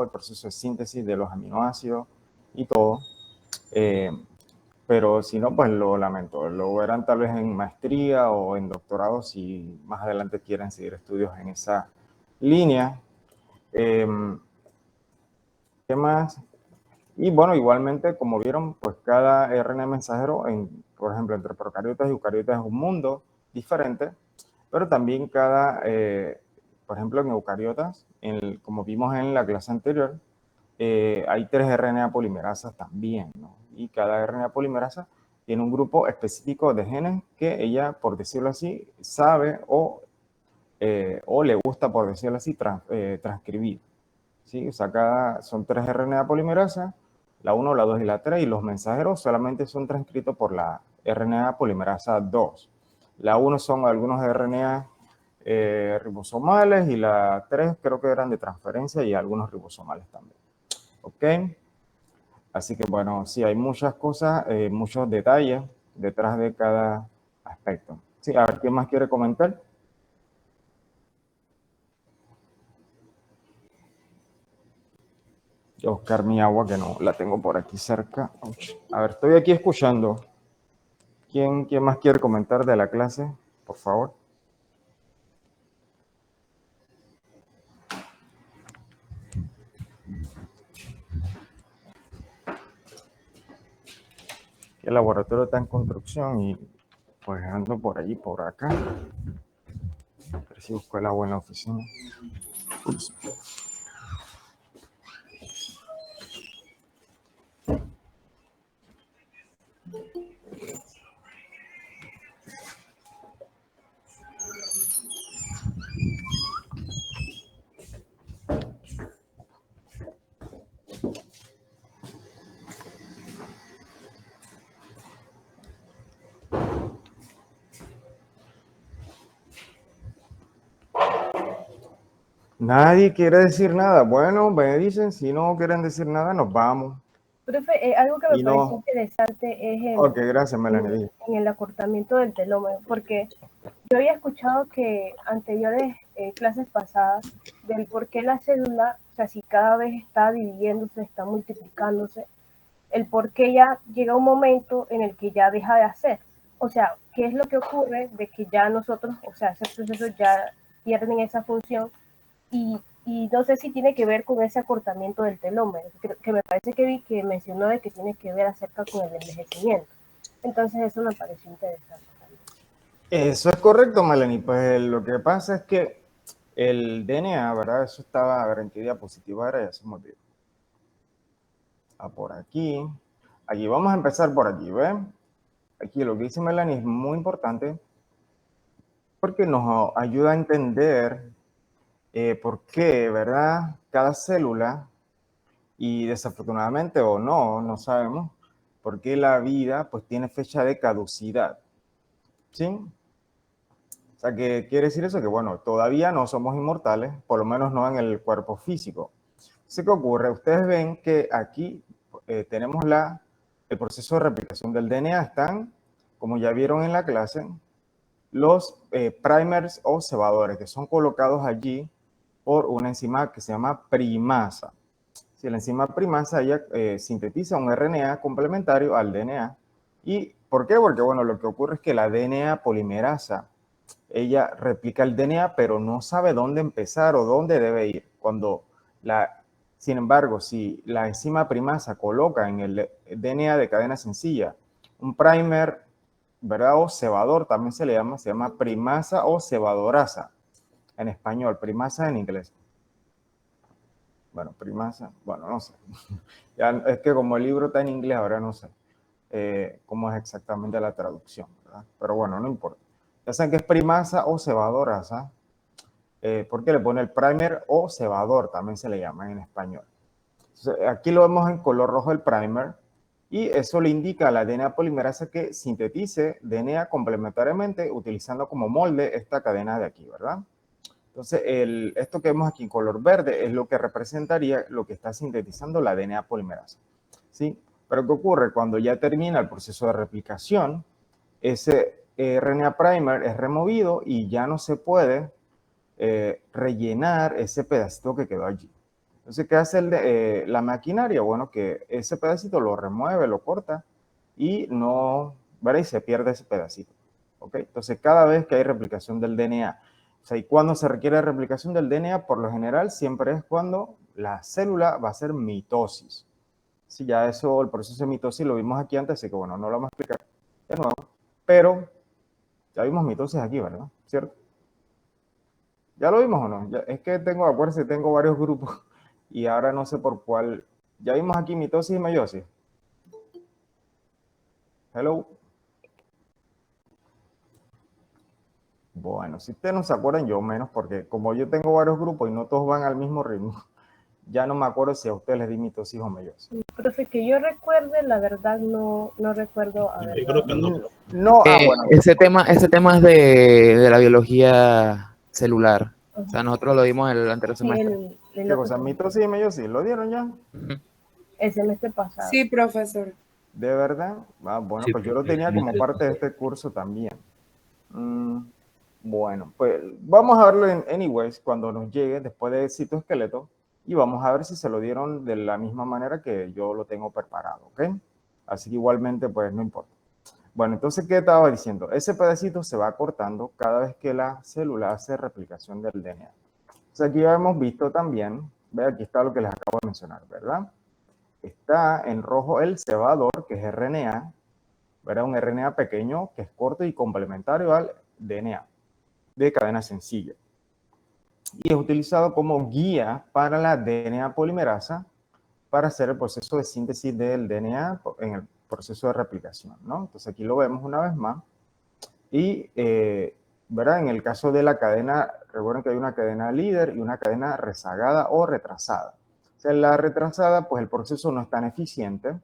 el proceso de síntesis de los aminoácidos y todo. Pero si no, pues lo lamento. Lo verán tal vez en maestría o en doctorado si más adelante quieren seguir estudios en esa línea. ¿Qué más? Y bueno, igualmente, como vieron, pues cada RNA mensajero, por ejemplo, entre procariotas y eucariotas es un mundo diferente, pero también por ejemplo, en eucariotas, como vimos en la clase anterior, hay 3 RNA polimerasas también, ¿no? Y cada RNA polimerasa tiene un grupo específico de genes que ella, por decirlo así, sabe o le gusta, por decirlo así, transcribir. ¿Sí? O sea, son 3 RNA polimerasa, la 1, la 2 y la 3, y los mensajeros solamente son transcritos por la RNA polimerasa 2. La 1 son algunos RNA ribosomales y la 3 creo que eran de transferencia y algunos ribosomales también. ¿Ok? Así que bueno, sí, hay muchas cosas, muchos detalles detrás de cada aspecto. Sí, a ver, ¿quién más quiere comentar? Voy a buscar mi agua que no la tengo por aquí cerca. A ver, estoy aquí escuchando. ¿Quién más quiere comentar de la clase? Por favor. El laboratorio está en construcción y pues ando por allí, por acá. A ver si busco el agua en la oficina. Ups. Nadie quiere decir nada. Bueno, me dicen, si no quieren decir nada, nos vamos. Profe, algo que me parece interesante es Ok, gracias, Melanie. en el acortamiento del telómero, porque yo había escuchado que anteriores clases pasadas del por qué la célula, o sea, si cada vez está dividiéndose, está multiplicándose, el por qué ya llega un momento en el que ya deja de hacer. O sea, ¿qué es lo que ocurre de que ya nosotros, o sea, ese proceso ya pierden esa función y no sé si tiene que ver con ese acortamiento del telómero, que me parece que vi que mencionó de que tiene que ver acerca con el envejecimiento. Entonces eso me pareció interesante también. Eso es correcto, Melanie. Pues lo que pasa es que el DNA, ¿verdad? Eso estaba, a ver, ¿en qué diapositiva era? Ya se me olvidó. Por aquí. Aquí, vamos a empezar por aquí, ¿ven? Aquí lo que dice Melanie es muy importante porque nos ayuda a entender por qué, ¿verdad? Cada célula, y desafortunadamente o no, no sabemos, por qué la vida pues tiene fecha de caducidad. ¿Sí? O sea, ¿qué quiere decir eso? Que bueno, todavía no somos inmortales, por lo menos no en el cuerpo físico. ¿Qué ocurre? Ustedes ven que aquí tenemos el proceso de replicación del DNA. Están, como ya vieron en la clase, los primers o cebadores, que son colocados allí por una enzima que se llama primasa. Si la enzima primasa, ella sintetiza un RNA complementario al DNA. ¿Y por qué? Porque, bueno, lo que ocurre es que la DNA polimerasa, ella replica el DNA, pero no sabe dónde empezar o dónde debe ir. Sin embargo, si la enzima primasa coloca en el DNA de cadena sencilla un primer, ¿verdad? O cebador, también se llama primasa o cebadorasa en español, primasa en inglés. Bueno, primasa, bueno, no sé. Ya, es que como el libro está en inglés, ahora no sé cómo es exactamente la traducción, ¿verdad? Pero bueno, no importa. Ya saben que es primasa o cebadorasa, porque le pone el primer o cebador, también se le llama en español. Entonces, aquí lo vemos en color rojo el primer, y eso le indica a la DNA polimerasa que sintetice DNA complementariamente utilizando como molde esta cadena de aquí, ¿verdad? Entonces, esto que vemos aquí en color verde es lo que representaría lo que está sintetizando la DNA polimerasa, ¿sí? Pero ¿qué ocurre? Cuando ya termina el proceso de replicación, ese RNA primer es removido y ya no se puede rellenar ese pedacito que quedó allí. Entonces, ¿qué hace la maquinaria? Bueno, que ese pedacito lo remueve, lo corta y no, ¿verdad? Y se pierde ese pedacito. ¿Ok? Entonces, cada vez que hay replicación del DNA, o sea, ¿y cuándo se requiere replicación del DNA? Por lo general, siempre es cuando la célula va a hacer mitosis. Sí, ya eso, el proceso de mitosis lo vimos aquí antes, así que bueno, no lo vamos a explicar de nuevo, pero ya vimos mitosis aquí, ¿verdad? ¿Cierto? ¿Ya lo vimos o no? Es que tengo, acuérdense, tengo varios grupos y ahora no sé por cuál. Ya vimos aquí mitosis y meiosis. Hello. Bueno, si ustedes no se acuerdan, yo menos, porque como yo tengo varios grupos y no todos van al mismo ritmo, ya no me acuerdo si a ustedes les di mitosis o meiosis. Profe, que yo recuerde, la verdad no recuerdo haber. Yo creo que no. No, bueno. Ese tema es de la biología celular. O sea, nosotros lo dimos el anterior Sí, semestre. ¿Qué cosa? ¿Mitosis y meiosis? ¿Lo dieron ya? el semestre pasado. Sí, profesor. ¿De verdad? Ah, bueno, Sí, pues yo lo tenía como parte de este curso también. Bueno, pues vamos a verlo en anyways cuando nos llegue después de citoesqueleto y vamos a ver si se lo dieron de la misma manera que yo lo tengo preparado, ¿ok? Así que igualmente, pues no importa. Bueno, entonces, ¿qué estaba diciendo? Ese pedacito se va cortando cada vez que la célula hace replicación del DNA. Entonces, aquí ya hemos visto también, ve, aquí está lo que les acabo de mencionar, ¿verdad? Está en rojo el cebador, que es RNA, ¿verdad? Un RNA pequeño que es corto y complementario al DNA de cadena sencilla. Y es utilizado como guía para la DNA polimerasa para hacer el proceso de síntesis del DNA en el proceso de replicación, ¿no? Entonces aquí lo vemos una vez más. Y, ¿verdad? En el caso de la cadena, recuerden que hay una cadena líder y una cadena rezagada o retrasada. O sea, la retrasada, pues el proceso no es tan eficiente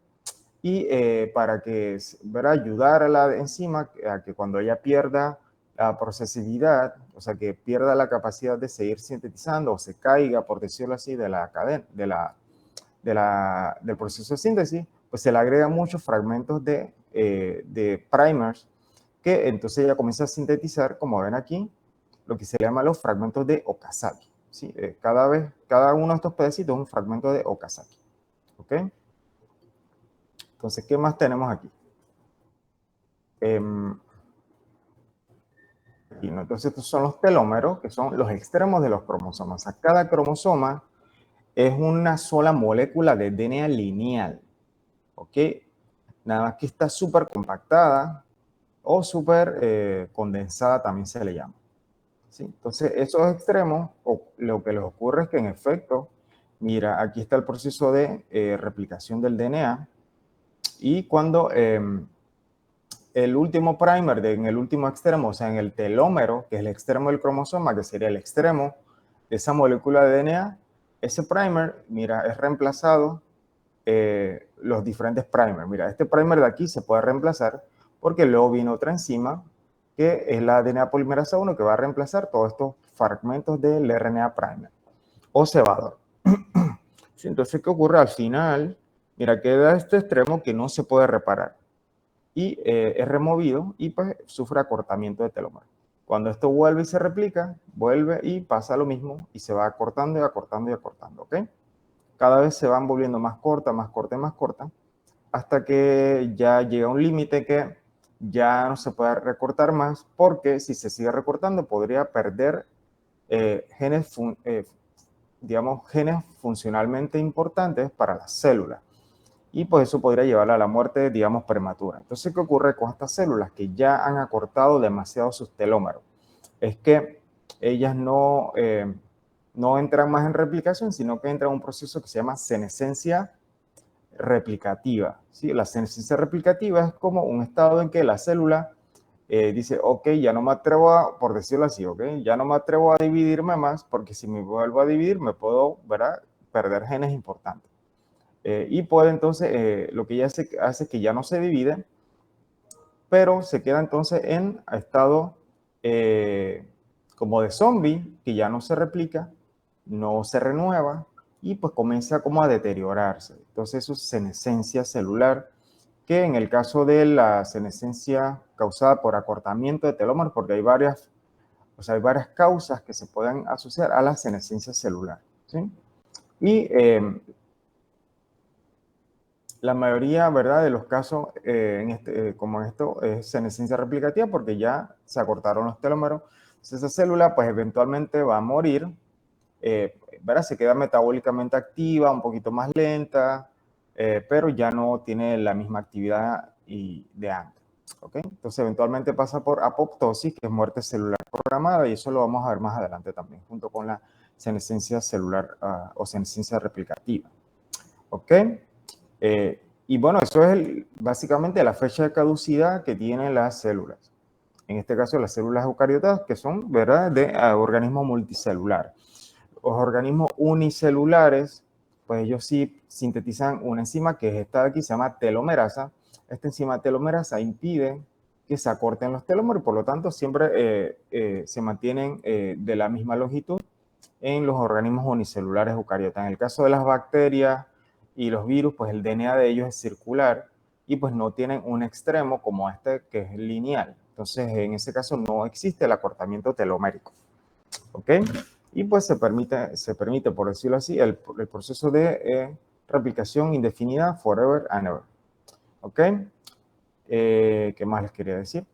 y para que, ¿verdad? Ayudar a la enzima a que cuando ella pierda la procesividad, o sea, que pierda la capacidad de seguir sintetizando o se caiga, por decirlo así, de la cadena, del proceso de síntesis, pues se le agrega muchos fragmentos de primers que entonces ella comienza a sintetizar, como ven aquí, lo que se llama los fragmentos de Okazaki. ¿Sí? Cada uno de estos pedacitos es un fragmento de Okazaki. ¿Ok? Entonces, ¿qué más tenemos aquí? Entonces, estos son los telómeros, que son los extremos de los cromosomas. O sea, cada cromosoma es una sola molécula de DNA lineal. ¿Ok? Nada más que está súper compactada o súper condensada, también se le llama. ¿Sí? Entonces, esos extremos, lo que les ocurre es que en efecto, mira, aquí está el proceso de replicación del DNA y cuando el último primer en el último extremo, o sea, en el telómero, que es el extremo del cromosoma, que sería el extremo de esa molécula de DNA, ese primer, mira, es reemplazado los diferentes primers. Mira, este primer de aquí se puede reemplazar porque luego viene otra enzima que es la DNA polimerasa 1 que va a reemplazar todos estos fragmentos del RNA primer o cebador. Sí, entonces, ¿qué ocurre? Al final, mira, queda este extremo que no se puede reparar y es removido y pues sufre acortamiento de telómero. Cuando esto vuelve y se replica, vuelve y pasa lo mismo y se va acortando y acortando y acortando, ¿ok? Cada vez se van volviendo más corta, más corta y más corta, hasta que ya llega un límite que ya no se puede recortar más, porque si se sigue recortando podría perder digamos, genes funcionalmente importantes para las células. Y pues eso podría llevarla a la muerte, digamos, prematura. Entonces, ¿qué ocurre con estas células que ya han acortado demasiado sus telómeros? Es que ellas no entran más en replicación, sino que entran en un proceso que se llama senescencia replicativa. ¿Sí? La senescencia replicativa es como un estado en que la célula dice, ok, ya no me atrevo a, por decirlo así, ok, ya no me atrevo a dividirme más, porque si me vuelvo a dividir me puedo, ¿verdad?, perder genes importantes. Y puede entonces, lo que ya hace es que ya no se divide, pero se queda entonces en estado como de zombie, que ya no se replica, no se renueva y pues comienza como a deteriorarse. Entonces eso es senescencia celular, que en el caso de la senescencia causada por acortamiento de telómeros, porque hay varias causas que se pueden asociar a la senescencia celular, ¿sí? Y la mayoría, ¿verdad?, de los casos, como en esto, es senescencia replicativa porque ya se acortaron los telómeros. Entonces, esa célula, pues, eventualmente va a morir, ¿verdad? Se queda metabólicamente activa, un poquito más lenta, pero ya no tiene la misma actividad de antes, ¿ok? Entonces, eventualmente pasa por apoptosis, que es muerte celular programada, y eso lo vamos a ver más adelante también, junto con la senescencia celular o senescencia replicativa, ¿ok? Y bueno, eso es básicamente la fecha de caducidad que tienen las células. En este caso, las células eucariotas, que son, ¿verdad?, de organismos multicelulares. Los organismos unicelulares, pues ellos sí sintetizan una enzima que es esta de aquí, se llama telomerasa. Esta enzima telomerasa impide que se acorten los telómeros y por lo tanto siempre se mantienen de la misma longitud en los organismos unicelulares eucariotas. En el caso de las bacterias y los virus, pues el DNA de ellos es circular y pues no tienen un extremo como este que es lineal. Entonces, en ese caso no existe el acortamiento telomérico. ¿Ok? Y pues se permite, por decirlo así, el proceso de replicación indefinida forever and ever. ¿Ok? ¿Qué más les quería decir?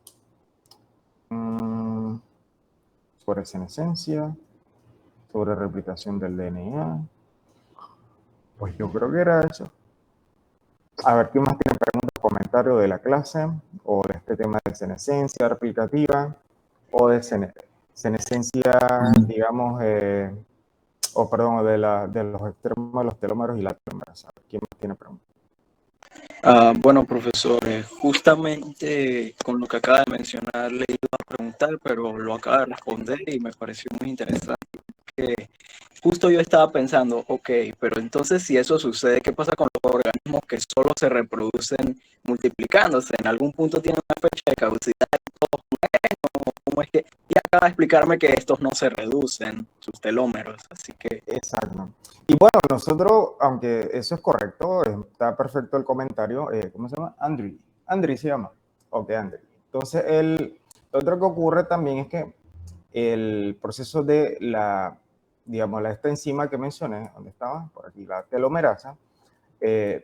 Sobre senescencia, sobre replicación del DNA. Pues yo creo que era eso. A ver, ¿quién más tiene preguntas, comentarios de la clase? O de este tema de senescencia replicativa, o de senescencia, digamos, o perdón, de los extremos de los telómeros y la telomerasa. ¿Quién más tiene preguntas? Bueno, profesor, justamente con lo que acaba de mencionar le iba a preguntar, pero lo acaba de responder y me pareció muy interesante. Que justo yo estaba pensando, ok, pero entonces si eso sucede, ¿qué pasa con los organismos que solo se reproducen multiplicándose? En algún punto tienen una fecha de caducidad y todos mueren, ¿cómo es que? Y acaba de explicarme que estos no se reducen, sus telómeros, así que... Exacto. Y bueno, nosotros, aunque eso es correcto, está perfecto el comentario, ¿cómo se llama? Andri se llama. Ok, Andri. Entonces, lo otro que ocurre también es que el proceso de digamos, esta enzima que mencioné, ¿dónde estaba? Por aquí, la telomerasa,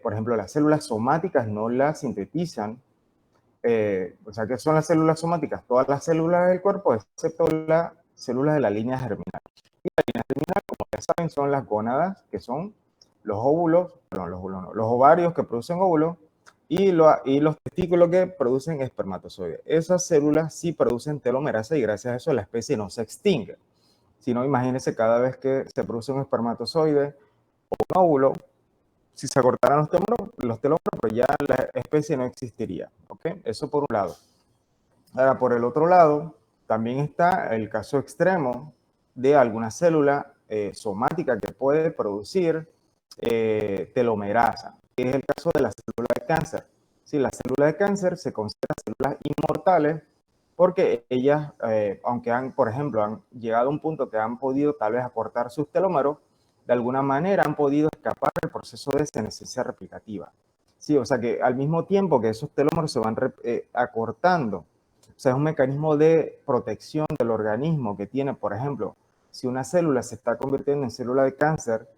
por ejemplo, las células somáticas no la sintetizan. O sea, ¿qué son las células somáticas? Todas las células del cuerpo, excepto las células de la línea germinal. Y la línea germinal, como ya saben, son las gónadas, que son los óvulos, perdón, los óvulos no, los ovarios que producen óvulos y los testículos que producen espermatozoides. Esas células sí producen telomerasa y gracias a eso la especie no se extingue. Si no, imagínense cada vez que se produce un espermatozoide o un óvulo, si se cortaran los telómeros, pues ya la especie no existiría. ¿Ok? Eso por un lado. Ahora, por el otro lado, también está el caso extremo de alguna célula somática que puede producir telomerasa, que es el caso de la célula de cáncer. Sí, la célula de cáncer se considera células inmortales porque ellas, aunque por ejemplo, han llegado a un punto que han podido tal vez acortar sus telómeros, de alguna manera han podido escapar del proceso de senescencia replicativa. Sí, o sea que al mismo tiempo que esos telómeros se van acortando, o sea, es un mecanismo de protección del organismo que tiene, por ejemplo, si una célula se está convirtiendo en célula de cáncer,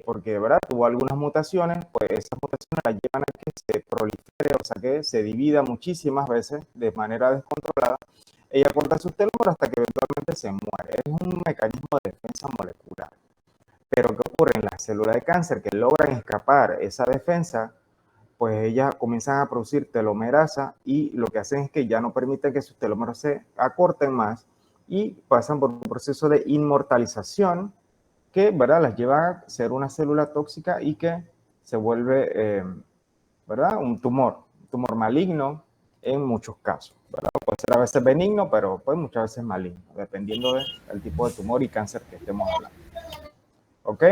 porque ¿verdad? Tuvo algunas mutaciones, pues esas mutaciones la llevan a que se prolifere, o sea, que se divida muchísimas veces de manera descontrolada. Ella corta sus telómeros hasta que eventualmente se muere. Es un mecanismo de defensa molecular. Pero ¿qué ocurre en las células de cáncer que logran escapar esa defensa? Pues ellas comienzan a producir telomerasa y lo que hacen es que ya no permiten que sus telómeros se acorten más y pasan por un proceso de inmortalización que, ¿verdad?, las lleva a ser una célula tóxica y que se vuelve, ¿verdad?, un tumor maligno en muchos casos, ¿verdad? Puede ser a veces benigno, pero pues muchas veces maligno, dependiendo del tipo de tumor y cáncer que estemos hablando. ¿Ok?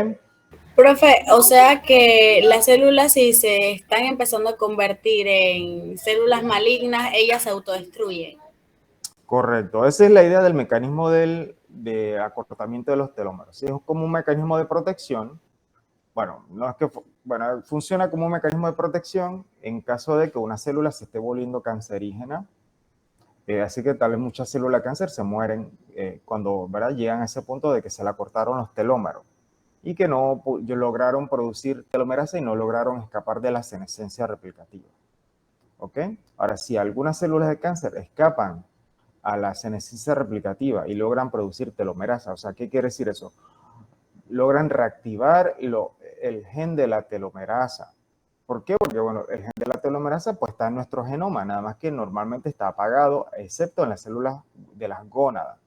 Profe, o sea que las células, si se están empezando a convertir en células malignas, ellas se autodestruyen. Correcto. Esa es la idea del mecanismo de acortamiento de los telómeros. ¿Sí? Es como un mecanismo de protección. Bueno, no es que, bueno, funciona como un mecanismo de protección en caso de que una célula se esté volviendo cancerígena. Así que tal vez muchas células de cáncer se mueren cuando, ¿verdad?, llegan a ese punto de que se le acortaron los telómeros. y que no lograron producir telomerasa y no lograron escapar de la senescencia replicativa. ¿Ok? Ahora, si algunas células de cáncer escapan a la senescencia replicativa y logran producir telomerasa, o sea, ¿qué quiere decir eso? Logran reactivar el gen de la telomerasa. ¿Por qué? Porque, bueno, el gen de la telomerasa pues está en nuestro genoma, nada más que normalmente está apagado, excepto en las células de las gónadas.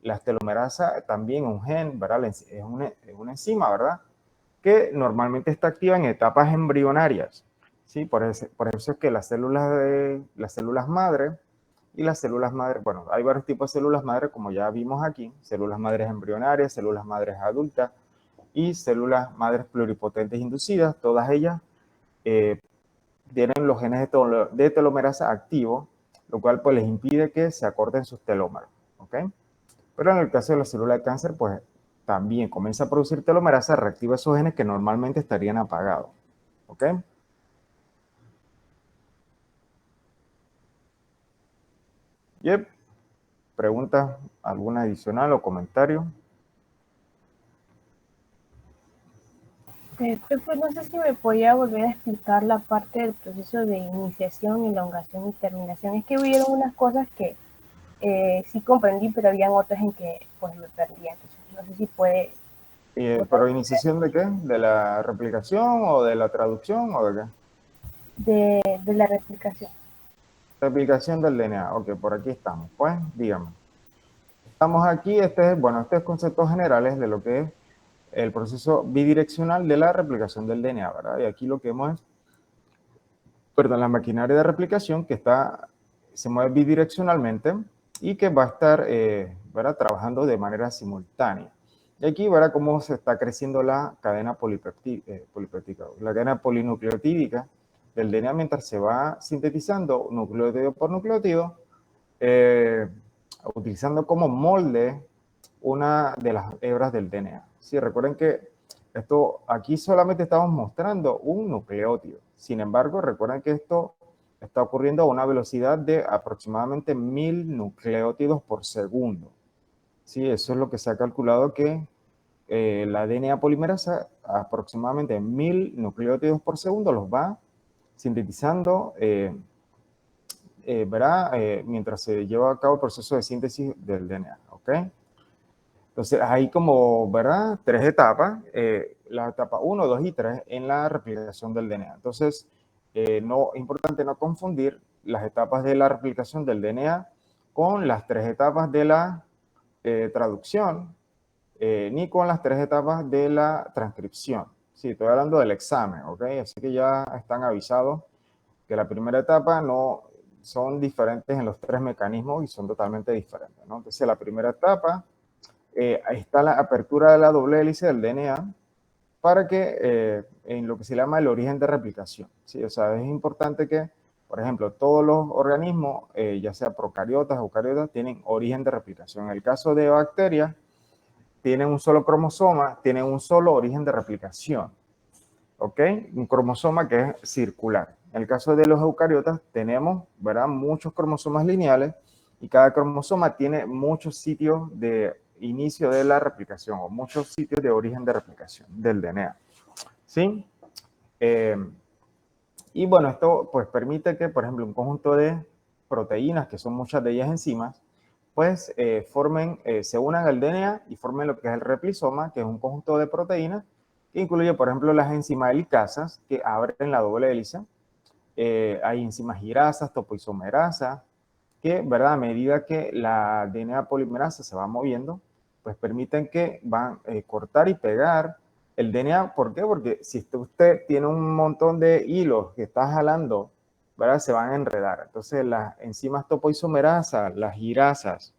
La telomerasa también es un gen, ¿verdad? Es una enzima, ¿verdad? Que normalmente está activa en etapas embrionarias, ¿sí? Por eso es que las células madre y las células madre, bueno, hay varios tipos de células madre, como ya vimos aquí, células madres embrionarias, células madres adultas y células madres pluripotentes inducidas, todas ellas tienen los genes de telomerasa activos, lo cual pues les impide que se acorten sus telómeros, ¿ok? Pero en el caso de la célula de cáncer, pues también comienza a producir telomerasa, reactiva esos genes que normalmente estarían apagados, ¿ok? Yep. ¿Preguntas alguna adicional o comentario? Profe, no sé si me podía volver a explicar la parte del proceso de iniciación, elongación y terminación. Es que hubieron unas cosas que sí comprendí, pero habían otras en que pues me perdí. Entonces, no sé si puede... ¿Pero iniciación de qué? ¿De la replicación o de la traducción o de qué? De la replicación. Replicación del DNA. Ok, por aquí estamos. Pues, dígame. Estamos aquí, bueno, estos conceptos generales de lo que es el proceso bidireccional de la replicación del DNA, ¿verdad? Y aquí lo que vemos es, perdón, la maquinaria de replicación que se mueve bidireccionalmente y que va a estar, ¿verdad? Trabajando de manera simultánea. Y aquí verá cómo se está creciendo la cadena polipeptídica, la cadena polinucleotídica del DNA mientras se va sintetizando nucleótido por nucleótido, utilizando como molde una de las hebras del DNA. Sí, recuerden que aquí solamente estamos mostrando un nucleótido. Sin embargo, recuerden que esto está ocurriendo a una velocidad de aproximadamente 1000 nucleótidos por segundo. Sí, eso es lo que se ha calculado que la DNA polimerasa aproximadamente 1000 nucleótidos por segundo los va sintetizando, ¿verdad? Mientras se lleva a cabo el proceso de síntesis del DNA, ¿ok? Entonces, hay como, ¿verdad? 3 etapas, la etapa 1, 2 y 3 en la replicación del DNA. Entonces, es importante no confundir las etapas de la replicación del DNA con las 3 etapas de la traducción, ni con las 3 etapas de la transcripción. Sí, estoy hablando del examen, ¿ok? Así que ya están avisados que la primera etapa no son diferentes en los 3 mecanismos y son totalmente diferentes, ¿no? Entonces, la primera etapa, ahí está la apertura de la doble hélice del DNA para que en lo que se llama el origen de replicación. ¿Sí? O sea, es importante que, por ejemplo, todos los organismos, ya sea procariotas o eucariotas, tienen origen de replicación. En el caso de bacterias, tienen un solo cromosoma, tienen un solo origen de replicación. ¿Ok? Un cromosoma que es circular. En el caso de los eucariotas, tenemos, ¿verdad? Muchos cromosomas lineales y cada cromosoma tiene muchos sitios de inicio de la replicación o muchos sitios de origen de replicación del DNA. ¿Sí? Y bueno, esto pues permite que, por ejemplo, un conjunto de proteínas, que son muchas de ellas enzimas, pues se unan al DNA y formen lo que es el replisoma, que es un conjunto de proteínas que incluye, por ejemplo, las enzimas helicasas que abren la doble hélice. Hay enzimas girasas, topoisomerasas, que, ¿verdad? A medida que la DNA polimerasa se va moviendo, pues permiten que van a cortar y pegar el DNA. ¿Por qué? Porque si usted tiene un montón de hilos que está jalando, ¿verdad? Se van a enredar. Entonces, las enzimas topoisomerasas, las girasas,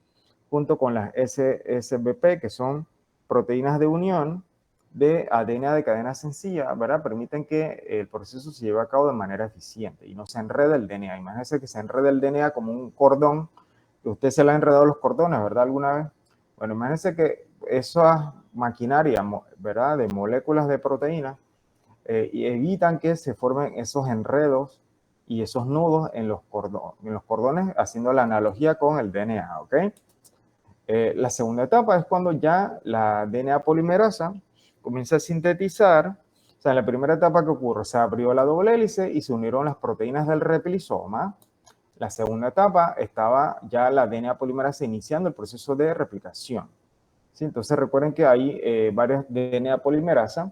junto con las SBP, que son proteínas de unión de ADN de cadena sencilla, ¿verdad? Permiten que el proceso se lleve a cabo de manera eficiente y no se enreda el DNA. Imagínense que se enreda el DNA como un cordón, que usted se le ha enredado los cordones, ¿verdad? ¿Alguna vez? Bueno, imagínense que esa maquinaria, ¿verdad? De moléculas de proteínas y evitan que se formen esos enredos y esos nudos en los cordones, haciendo la analogía con el DNA, ¿ok? La segunda etapa es cuando ya la DNA polimerasa comienza a sintetizar. O sea, en la primera etapa que ocurre, se abrió la doble hélice y se unieron las proteínas del replisoma. La segunda etapa estaba ya la DNA polimerasa iniciando el proceso de replicación. ¿Sí? Entonces recuerden que hay varias DNA polimerasa.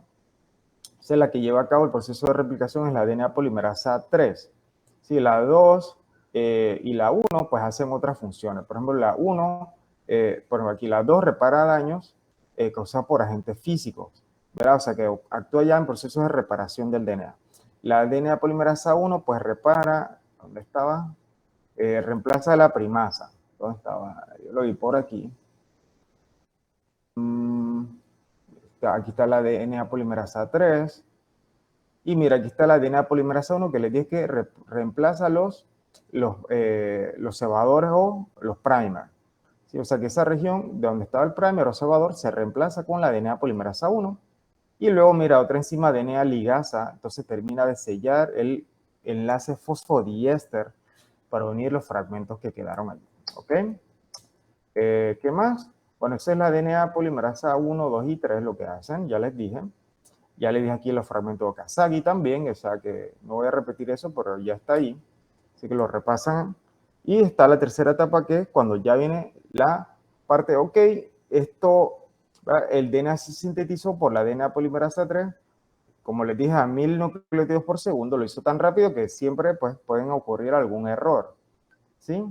O sea, la que lleva a cabo el proceso de replicación es la DNA polimerasa 3. ¿Sí? La 2 y la 1 pues hacen otras funciones. Por ejemplo, la 1, por ejemplo, aquí la 2 repara daños causados por agentes físicos, ¿verdad? O sea, que actúa ya en procesos de reparación del DNA. La DNA polimerasa 1 pues repara, ¿dónde estaba? Reemplaza la primasa. ¿Dónde estaba? Yo lo vi por aquí. Aquí está la DNA polimerasa 3. Y mira, aquí está la DNA polimerasa 1 que les dije que reemplaza los cebadores o los primers. ¿Sí? O sea que esa región de donde estaba el primer o cebador se reemplaza con la DNA polimerasa 1. Y luego, mira, otra enzima DNA ligasa, entonces termina de sellar el enlace fosfodiéster para unir los fragmentos que quedaron allí. ¿Ok? ¿Qué más? Bueno, esa es la DNA polimerasa 1, 2 y 3, lo que hacen, ya les dije. Ya les dije aquí los fragmentos de Okazaki también, o sea que no voy a repetir eso, pero ya está ahí. Así que lo repasan. Y está la tercera etapa, que es cuando ya viene la parte, ok, esto, el DNA se sintetizó por la DNA polimerasa 3, como les dije, a 1000 nucleótidos por segundo, lo hizo tan rápido que siempre pues, pueden ocurrir algún error. ¿Sí?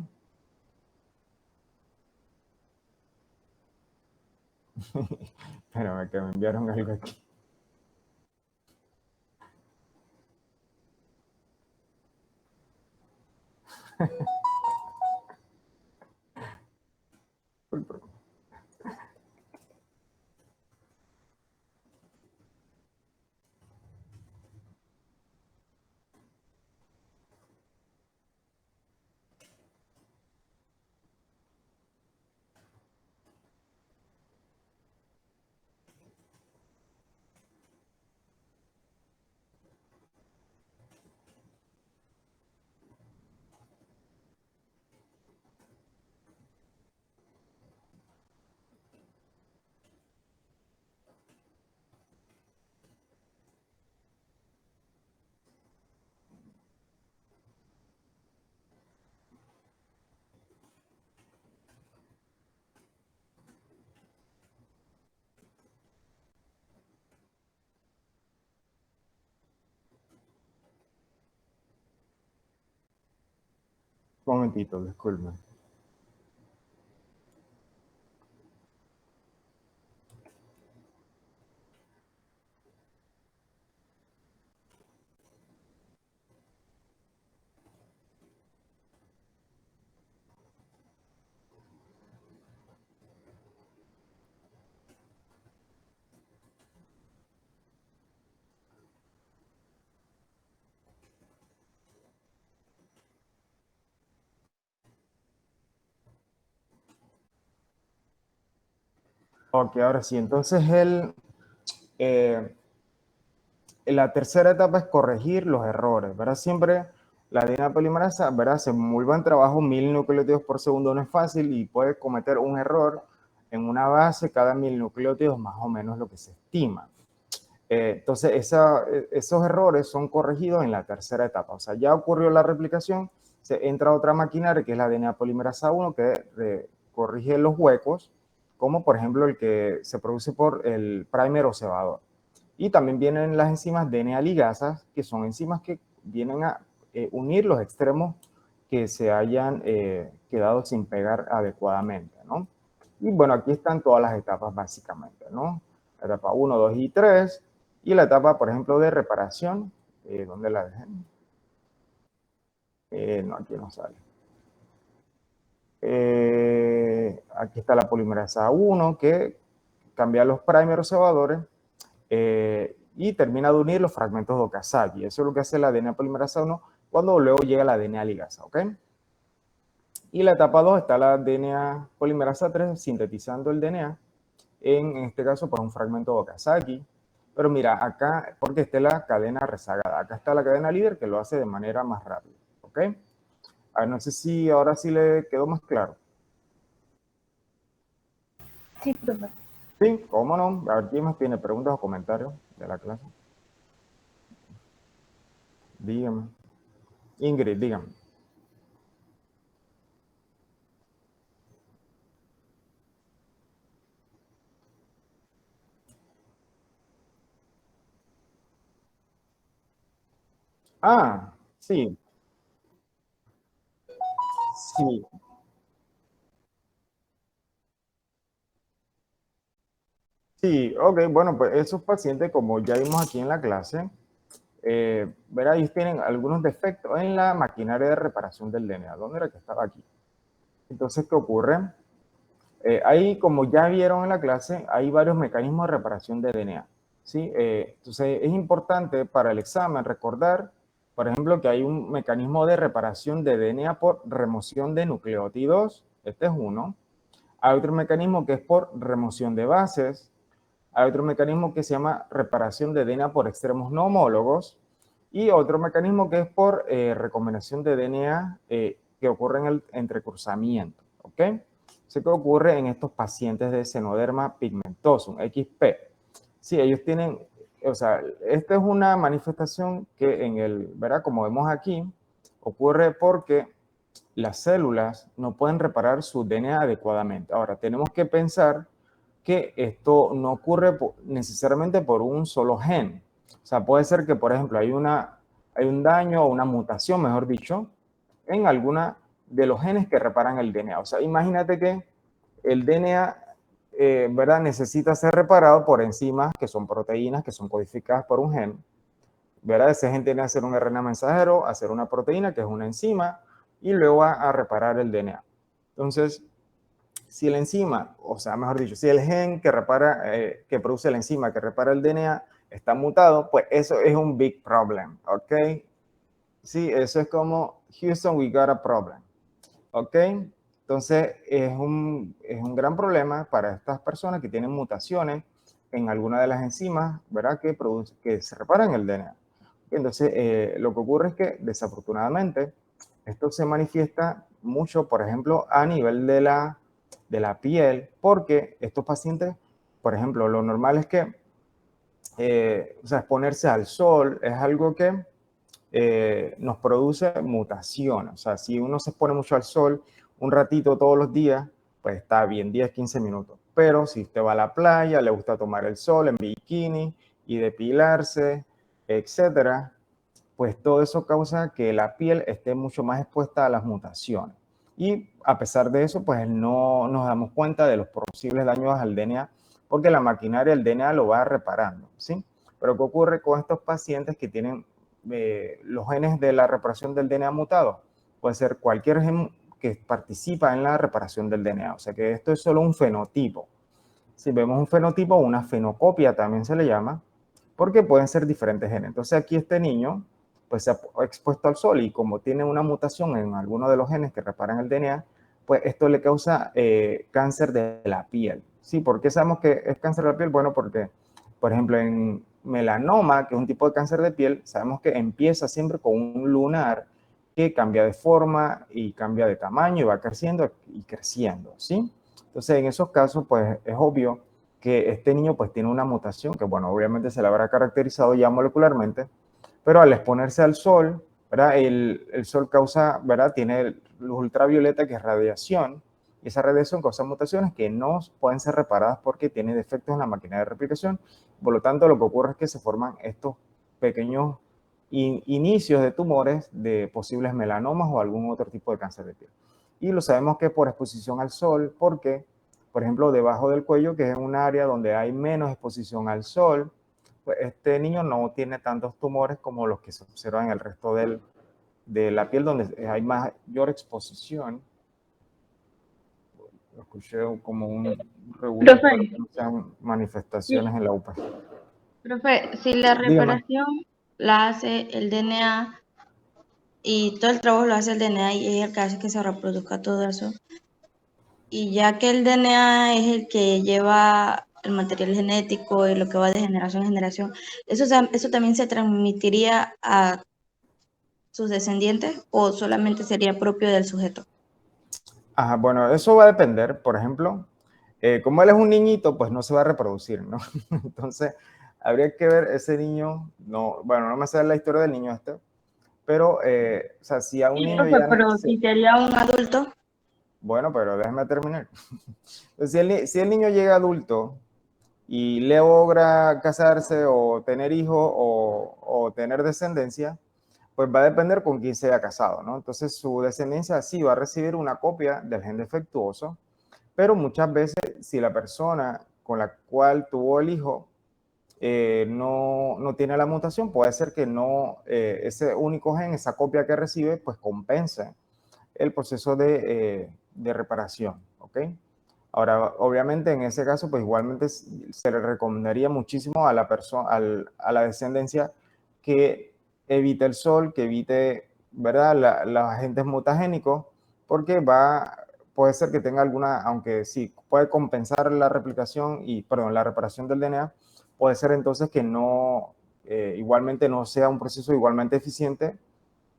Espérame, que me enviaron algo aquí. Uy, perdón. Un momentito, disculpen. Ok, ahora sí, entonces la tercera etapa es corregir los errores, ¿verdad? Siempre la DNA polimerasa, ¿verdad? Hace muy buen trabajo, 1000 nucleótidos por segundo no es fácil y puede cometer un error en una base cada 1000 nucleótidos, más o menos lo que se estima. Entonces, esos errores son corregidos en la tercera etapa. O sea, ya ocurrió la replicación, se entra otra maquinaria que es la DNA polimerasa 1 que corrige los huecos, como por ejemplo el que se produce por el primer o cebador. Y también vienen las enzimas DNA ligasas, que son enzimas que vienen a unir los extremos que se hayan quedado sin pegar adecuadamente, ¿no? Y bueno, aquí están todas las etapas básicamente, ¿no? La etapa 1, 2 y 3. Y la etapa, por ejemplo, de reparación, ¿dónde la dejé? No, aquí no sale. Aquí está la polimerasa 1, que cambia los primeros cebadores y termina de unir los fragmentos de Okazaki. Eso es lo que hace la DNA polimerasa 1 cuando luego llega la DNA ligasa, ¿ok? Y la etapa 2 está la DNA polimerasa 3 sintetizando el DNA, en este caso por un fragmento de Okazaki. Pero mira, acá, porque esta es la cadena rezagada, acá está la cadena líder que lo hace de manera más rápida, ¿ok? A ver, no sé si ahora sí le quedó más claro. Sí, profe. Sí, cómo no. A ver, ¿quién más tiene preguntas o comentarios de la clase? Dígame. Ingrid, dígame. Ah, sí, sí, sí, ok, bueno, pues esos pacientes, como ya vimos aquí en la clase, verá, ellos tienen algunos defectos en la maquinaria de reparación del DNA. ¿Dónde era que estaba aquí? Entonces, ¿qué ocurre? Ahí, como ya vieron en la clase, hay varios mecanismos de reparación de DNA. ¿Sí? Entonces, es importante para el examen recordar, por ejemplo, que hay un mecanismo de reparación de DNA por remoción de nucleótidos. Este es uno. Hay otro mecanismo que es por remoción de bases. Hay otro mecanismo que se llama reparación de DNA por extremos no homólogos. Y otro mecanismo que es por recombinación de DNA que ocurre en el entrecruzamiento. ¿Ok? Eso que ocurre en estos pacientes de Xenoderma pigmentosum, XP. Sí, ellos tienen, o sea, esta es una manifestación que en el, ¿verdad? Como vemos aquí, ocurre porque las células no pueden reparar su DNA adecuadamente. Ahora, tenemos que pensar que esto no ocurre necesariamente por un solo gen. O sea, puede ser que, por ejemplo, hay un daño o una mutación, mejor dicho, en alguna de los genes que reparan el DNA. O sea, imagínate que el DNA, ¿verdad? Necesita ser reparado por enzimas que son proteínas, que son codificadas por un gen, ¿verdad? Ese gen tiene que hacer un RNA mensajero, hacer una proteína, que es una enzima, y luego a reparar el DNA. Entonces, si la enzima, o sea, mejor dicho, si el gen que repara, que produce la enzima que repara el DNA está mutado, pues eso es un big problem, ¿ok? Sí, eso es como Houston, we got a problem, ¿ok? Entonces, es un gran problema para estas personas que tienen mutaciones en alguna de las enzimas, ¿verdad? Que se reparan el DNA. Entonces, lo que ocurre es que, desafortunadamente, esto se manifiesta mucho, por ejemplo, a nivel de la piel, porque estos pacientes, por ejemplo, lo normal es que, o sea, exponerse al sol es algo que nos produce mutación. O sea, si uno se expone mucho al sol un ratito todos los días, pues está bien, 10, 15 minutos. Pero si usted va a la playa, le gusta tomar el sol en bikini y depilarse, etcétera, pues todo eso causa que la piel esté mucho más expuesta a las mutaciones. Y a pesar de eso, pues no nos damos cuenta de los posibles daños al DNA, porque la maquinaria del DNA lo va reparando, ¿sí? Pero ¿qué ocurre con estos pacientes que tienen los genes de la reparación del DNA mutado? Puede ser cualquier gen que participa en la reparación del DNA. O sea que esto es solo un fenotipo. Si vemos un fenotipo, una fenocopia también se le llama, porque pueden ser diferentes genes. Entonces aquí este niño pues se ha expuesto al sol y como tiene una mutación en alguno de los genes que reparan el DNA, pues esto le causa cáncer de la piel. ¿Sí? ¿Por qué sabemos que es cáncer de la piel? Bueno, porque, por ejemplo, en melanoma, que es un tipo de cáncer de piel, sabemos que empieza siempre con un lunar que cambia de forma y cambia de tamaño y va creciendo y creciendo, ¿sí? Entonces, en esos casos, pues es obvio que este niño pues tiene una mutación que, bueno, obviamente se la habrá caracterizado ya molecularmente, pero al exponerse al sol, ¿verdad? El sol causa, ¿verdad? Tiene luz ultravioleta que es radiación, y esa radiación causa mutaciones que no pueden ser reparadas porque tiene defectos en la máquina de replicación. Por lo tanto, lo que ocurre es que se forman estos pequeños inicios de tumores de posibles melanomas o algún otro tipo de cáncer de piel. Y lo sabemos que por exposición al sol, porque, por ejemplo, debajo del cuello, que es un área donde hay menos exposición al sol, pues este niño no tiene tantos tumores como los que se observan en el resto de la piel, donde hay mayor exposición. Escuché como un regusto, espero Profe, que no sean manifestaciones en la UPA. profe, si la Dígame. reparación la hace el DNA y todo el trabajo lo hace el DNA y es el que hace que se reproduzca todo eso, y ya que el DNA es el que lleva el material genético y lo que va de generación en generación, ¿eso también se transmitiría a sus descendientes o solamente sería propio del sujeto? Ajá, bueno, eso va a depender, por ejemplo, Como él es un niñito, pues no se va a reproducir, ¿no? Entonces, habría que ver ese niño, no, bueno, no me sé la historia del niño este, pero, o sea, si a un Sí, niño profe, ya... pero si sería un adulto, Bueno, pero déjame terminar. Entonces, si el niño llega adulto y logra casarse o tener hijos o tener descendencia, pues va a depender con quién se haya casado, ¿no? Entonces, su descendencia sí va a recibir una copia del gen defectuoso, pero muchas veces si la persona con la cual tuvo el hijo no tiene la mutación, puede ser que no, ese único gen, esa copia que recibe, pues compense el proceso de reparación, ¿ok? Ahora, obviamente en ese caso, pues igualmente se le recomendaría muchísimo a la persona, a la descendencia que evite el sol, que evite, ¿verdad?, los agentes mutagénicos, porque puede ser que tenga alguna, aunque sí puede compensar la replicación y, perdón, la reparación del DNA, puede ser entonces que no, igualmente no sea un proceso igualmente eficiente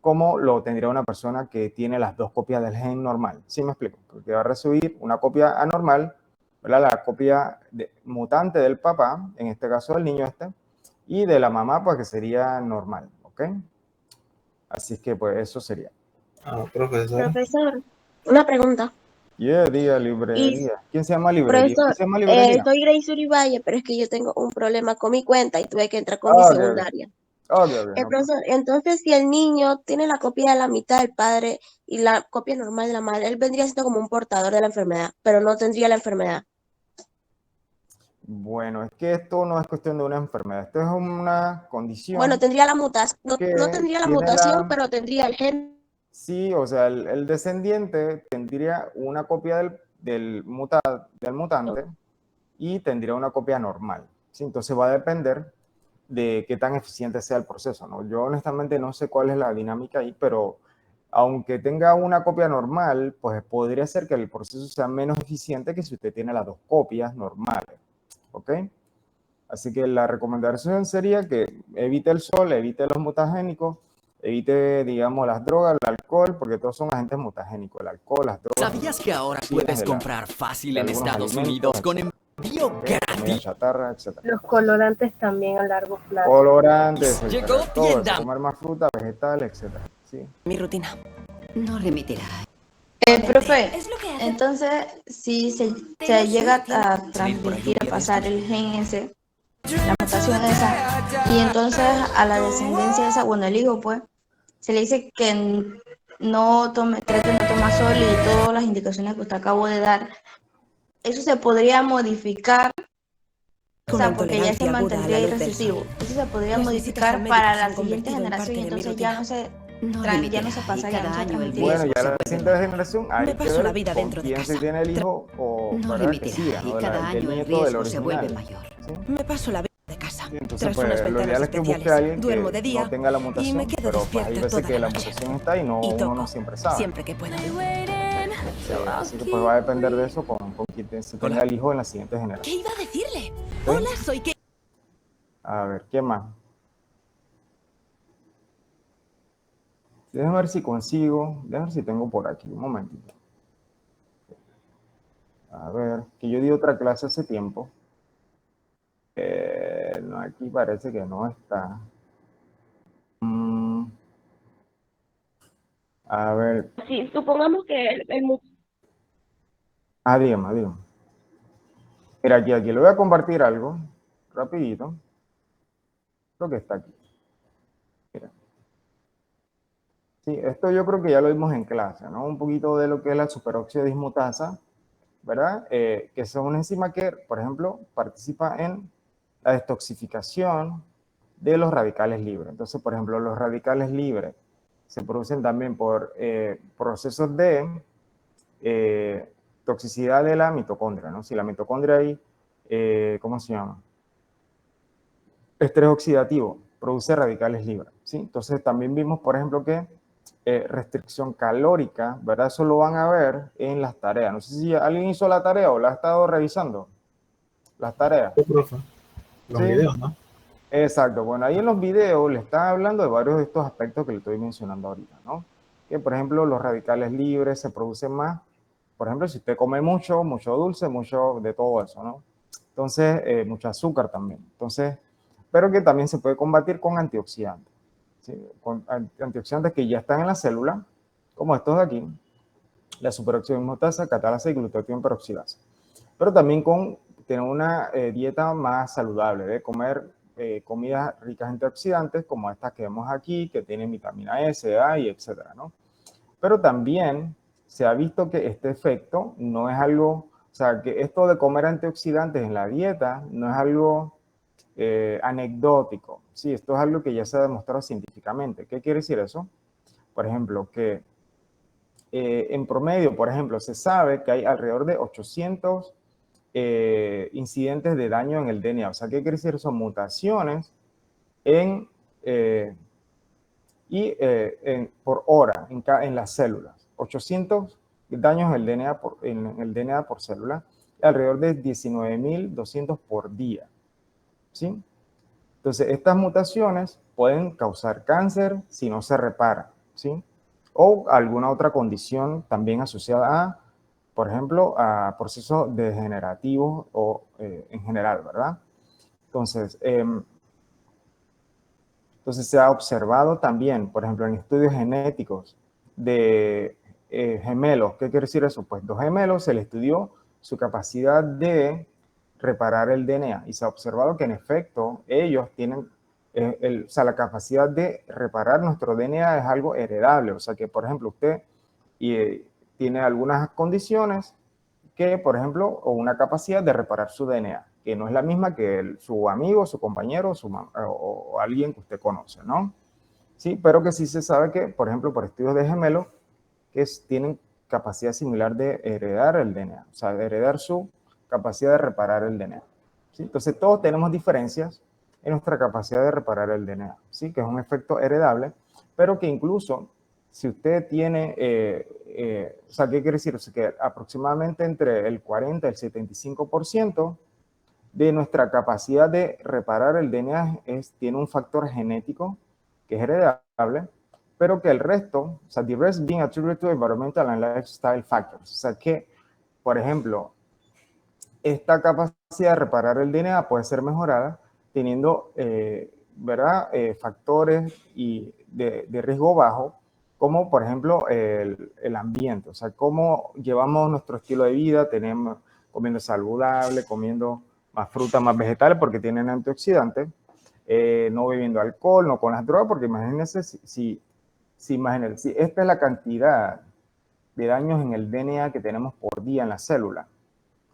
como lo tendría una persona que tiene las dos copias del gen normal. ¿Sí me explico? Porque va a recibir una copia anormal, ¿verdad? La copia mutante del papá, en este caso del niño este, y de la mamá, pues que sería normal, ¿ok? Así es que pues eso sería. Profesor. Profesor, una pregunta. Diga Y, librería. ¿Quién se llama librería? ¿Quién profesor, se llama librería? soy Grace Urivalle, pero es que yo tengo un problema con mi cuenta y tuve que entrar con mi Ah, ok, ok. secundaria. Ok, ok, no. Profesor, entonces si el niño tiene la copia de la mitad del padre y la copia normal de la madre, él vendría siendo como un portador de la enfermedad, pero no tendría la enfermedad. Bueno, es que esto no es cuestión de una enfermedad, esto es una Bueno, condición tendría la mutación, no que tendría la tiene mutación, pero tendría el gen. sí, o sea, el descendiente tendría una copia del mutante y tendría una copia normal. ¿Sí? Entonces va a depender de qué tan eficiente sea el proceso, ¿no? Yo honestamente no sé cuál es la dinámica ahí, pero aunque tenga una copia normal, pues podría ser que el proceso sea menos eficiente que si usted tiene las dos copias normales, ¿ok? Así que la recomendación sería que evite el sol, evite los mutagénicos, evite, digamos, las drogas, el alcohol, porque todos son agentes mutagénicos. El alcohol, las drogas, ¿Sabías que ahora toxinas puedes de comprar fácil de en algunos Estados alimentos, Unidos con etcétera. envío ¿Ok? Comida gratis? chatarra, etcétera. Los colorantes también a largo plazo. Colorantes, Llegó etcétera. Todo eso, tienda. comer más fruta, vegetales, etcétera. ¿Sí? Mi rutina. No remitirá. profe, Es lo que hace. entonces si se Tengo llega suerte. a ¿Salir por ahí transmitir, un a día de pasar estos? el gen ese, la mutación esa, y entonces a la descendencia esa, bueno, el hijo pues, se le dice que no tome, trate de no tomar sol y todas las indicaciones que usted acabó de dar, eso se podría modificar, o Una sea, porque ya se intolerancia aguda a la mantendría luz del sol. irrecesivo, eso se podría Las visitas al modificar médico para se la han siguiente convertido en generación parte y de mi entonces ya rutina. no se, No ya no remitirá, se y pasaría, no cada se año el transmitiría. Bueno, riesgo ya se la vuelve siguiente mayor. generación hay Me que paso la ver vida con dentro de quién se casa. tiene el hijo o, No ¿verdad? Que remitirá, siga, y ¿no? cada Del año el nieto del riesgo se vuelve original. mayor. ¿Sí? Me paso la vida de casa. Sí, entonces, Tras pues, unas lo ventanas ideal es que busque a especiales. alguien Duermo de que día no tenga la y me mutación, quedo pero pues hay despierta veces toda que la la noche. mutación está y Y uno no toco siempre sabe. siempre que puedo. Así que pues va a depender de eso con quien se tenga Hola. el hijo en la siguiente ¿Qué generación. iba a decirle? ¿Sí? Hola, soy que... A ver, ¿qué más? Déjame ver si consigo, déjame ver si tengo por aquí, un momentito. A ver, que yo di otra clase hace tiempo. No, aquí parece que no está. A ver, Si supongamos que dígame, dígame. Mira, aquí le voy a compartir algo, rapidito. Lo que está aquí. Mira. Sí, esto yo creo que ya lo vimos en clase, ¿no? Un poquito de lo que es la superóxido dismutasa, ¿verdad? Que es una enzima que, por ejemplo, participa en la detoxificación de los radicales libres. Entonces, por ejemplo, los radicales libres se producen también por procesos de toxicidad de la mitocondria, ¿no? Si la mitocondria hay, ¿cómo se llama? Estrés oxidativo, produce radicales libres, ¿sí? Entonces, también vimos, por ejemplo, que restricción calórica, ¿verdad? Eso lo van a ver en las tareas. No sé si alguien hizo la tarea o la ha estado revisando. Las tareas. Sí, profe. Los ¿Sí? videos, ¿no? Exacto. Bueno, ahí en los videos le están hablando de varios de estos aspectos que le estoy mencionando ahorita, ¿no? Que, por ejemplo, los radicales libres se producen más por ejemplo, si usted come mucho, mucho dulce, mucho de todo eso, ¿no? Entonces, mucho azúcar también. Entonces, pero que también se puede combatir con antioxidantes, ¿sí? Con antioxidantes que ya están en la célula, como estos de aquí, la superoxidimotasa, catalasa y glutatión peroxidasa. Pero también con tener una dieta más saludable, de comer comidas ricas en antioxidantes, como estas que vemos aquí, que tienen vitamina E, C, A y etcétera, ¿no? Pero también se ha visto que este efecto no es algo, o sea, que esto de comer antioxidantes en la dieta no es algo anecdótico, sí, esto es algo que ya se ha demostrado científicamente. ¿Qué quiere decir eso? Por ejemplo, que en promedio, por ejemplo, se sabe que hay alrededor de 800 incidentes de daño en el DNA. O sea, ¿qué quiere decir? Son mutaciones en, por hora en las células. 800 daños en el DNA por célula, alrededor de 19.200 por día. ¿Sí? Entonces, estas mutaciones pueden causar cáncer si no se repara, ¿sí? O alguna otra condición también asociada a, por ejemplo, a procesos degenerativos o en general, ¿verdad? Entonces, se ha observado también, por ejemplo, en estudios genéticos de gemelos. ¿Qué quiere decir eso? Pues dos gemelos se les estudió su capacidad de reparar el DNA y se ha observado que en efecto ellos tienen, o sea, la capacidad de reparar nuestro DNA es algo heredable. O sea que, por ejemplo, usted tiene algunas condiciones que, por ejemplo, o una capacidad de reparar su DNA, que no es la misma que su amigo, su compañero o alguien que usted conoce, ¿no? Sí, pero que sí se sabe que, por ejemplo, por estudios de gemelos, que tienen capacidad similar de heredar el DNA, o sea, de heredar su capacidad de reparar el DNA. ¿Sí? Entonces, todos tenemos diferencias en nuestra capacidad de reparar el DNA, ¿sí? Que es un efecto heredable, pero que incluso si usted tiene, o sea, ¿qué quiere decir? O sea, que aproximadamente entre el 40 y el 75% de nuestra capacidad de reparar el DNA tiene un factor genético que es heredable, pero que el resto, o sea, the rest being attributed to environmental and lifestyle factors. O sea, que, por ejemplo, esta capacidad de reparar el DNA puede ser mejorada teniendo, ¿verdad? Factores de riesgo bajo, como por ejemplo el ambiente, o sea, cómo llevamos nuestro estilo de vida, tenemos comiendo saludable, comiendo más fruta, más vegetales porque tienen antioxidantes, no bebiendo alcohol, no con las drogas, porque imagínense si esta es la cantidad de daños en el DNA que tenemos por día en la célula,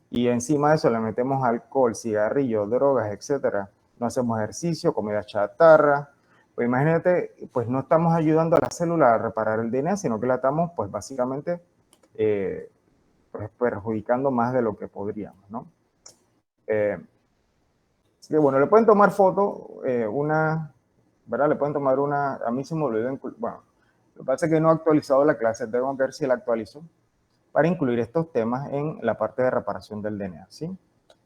y encima de eso le metemos alcohol, cigarrillos, drogas, etcétera, no hacemos ejercicio, comida chatarra, pues imagínate, pues no estamos ayudando a la célula a reparar el DNA, sino que la estamos, pues básicamente, pues, perjudicando más de lo que podríamos, ¿no? Así que bueno, le pueden tomar foto, ¿verdad? Le pueden tomar una, a mí se me olvidó, bueno, lo que pasa es que no he actualizado la clase, tengo que ver si la actualizo, para incluir estos temas en la parte de reparación del DNA, ¿sí?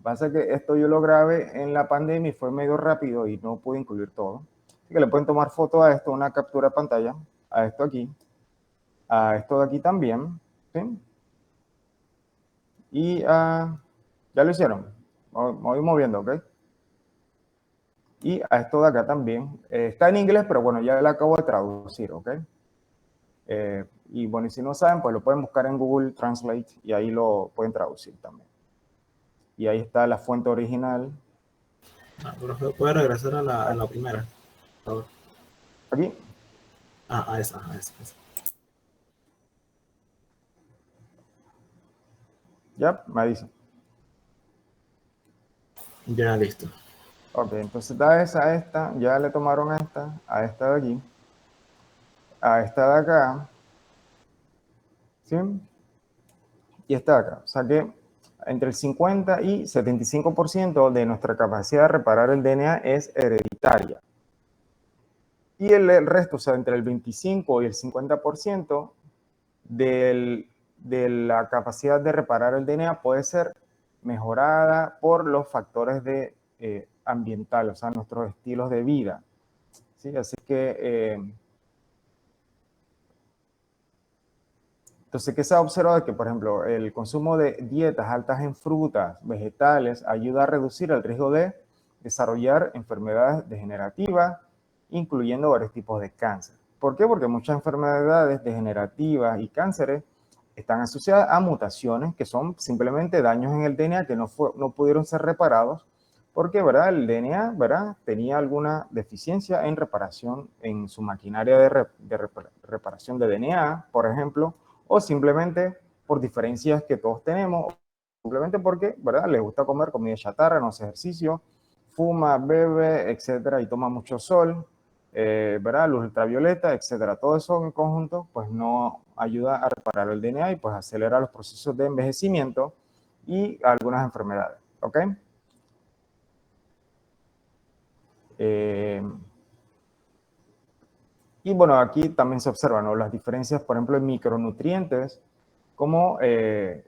Pasa que esto yo lo grabé en la pandemia y fue medio rápido y no pude incluir todo. Así que le pueden tomar foto a esto, una captura de pantalla, a esto aquí, a esto de aquí también, ¿sí? Y ya lo hicieron, me voy moviendo, ¿ok? Y a esto de acá también. Está en inglés, pero bueno, ya le acabo de traducir, ¿ok? Y bueno, y si no saben, pues lo pueden buscar en Google Translate y ahí lo pueden traducir también. Y ahí está la fuente original. Profe, ¿puede regresar a la primera, por favor? Aquí. A esa. Ya, me dice. Ya, listo. Ok, entonces da esa a esta, ya le tomaron a esta de aquí, a esta de acá, ¿sí? Y esta de acá. O sea que entre el 50 y 75% de nuestra capacidad de reparar el DNA es hereditaria. Y el resto, o sea, entre el 25 y el 50% de la capacidad de reparar el DNA puede ser mejorada por los factores ambientales, o sea, nuestros estilos de vida. ¿Sí? Así que Entonces, ¿qué se ha observado? Que, por ejemplo, el consumo de dietas altas en frutas, vegetales, ayuda a reducir el riesgo de desarrollar enfermedades degenerativas, incluyendo varios tipos de cáncer. ¿Por qué? Porque muchas enfermedades degenerativas y cánceres están asociadas a mutaciones que son simplemente daños en el DNA que no pudieron ser reparados porque, ¿verdad? El DNA, ¿verdad? Tenía alguna deficiencia en reparación en su maquinaria de reparación de DNA, por ejemplo, o simplemente por diferencias que todos tenemos, simplemente porque, ¿verdad? Les gusta comer comida chatarra, no hace ejercicio, fuma, bebe, etcétera, y toma mucho sol, ¿verdad? Luz ultravioleta, etcétera. Todo eso en conjunto, pues no ayuda a reparar el DNA y pues acelera los procesos de envejecimiento y algunas enfermedades, ¿ok? Y bueno, aquí también se observan, ¿no?, las diferencias, por ejemplo, en micronutrientes, como en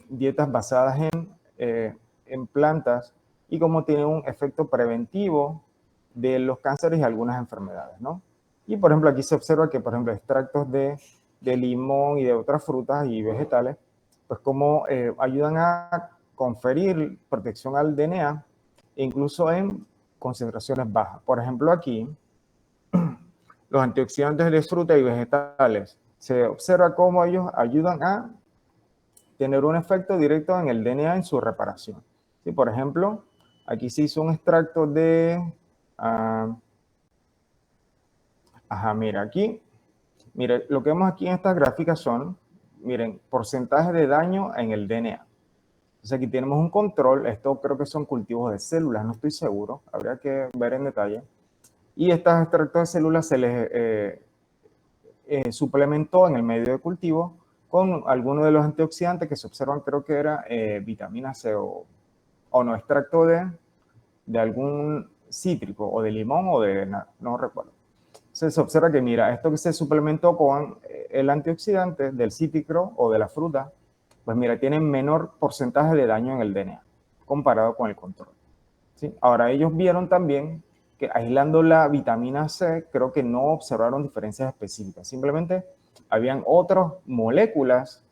dietas basadas en plantas y cómo tienen un efecto preventivo de los cánceres y algunas enfermedades, ¿no? Y, por ejemplo, aquí se observa que, por ejemplo, extractos de limón y de otras frutas y vegetales, pues como ayudan a conferir protección al DNA, incluso en concentraciones bajas. Por ejemplo, aquí, los antioxidantes de frutas y vegetales, se observa cómo ellos ayudan a tener un efecto directo en el DNA en su reparación. ¿Sí? Por ejemplo, aquí se hizo un extracto de... mira, aquí, mire, lo que vemos aquí en estas gráficas son, miren, porcentaje de daño en el DNA. Entonces aquí tenemos un control, esto creo que son cultivos de células, no estoy seguro, habría que ver en detalle. Y estos extractos de células se les suplementó en el medio de cultivo con algunos de los antioxidantes que se observan, creo que era vitamina C o no, extracto de algún cítrico o de limón o de, no recuerdo. Entonces se observa que, mira, esto que se suplementó con el antioxidante del cítrico o de la fruta, pues mira, tiene menor porcentaje de daño en el DNA comparado con el control. ¿Sí? Ahora, ellos vieron también que aislando la vitamina C, creo que no observaron diferencias específicas. Simplemente habían otras moléculas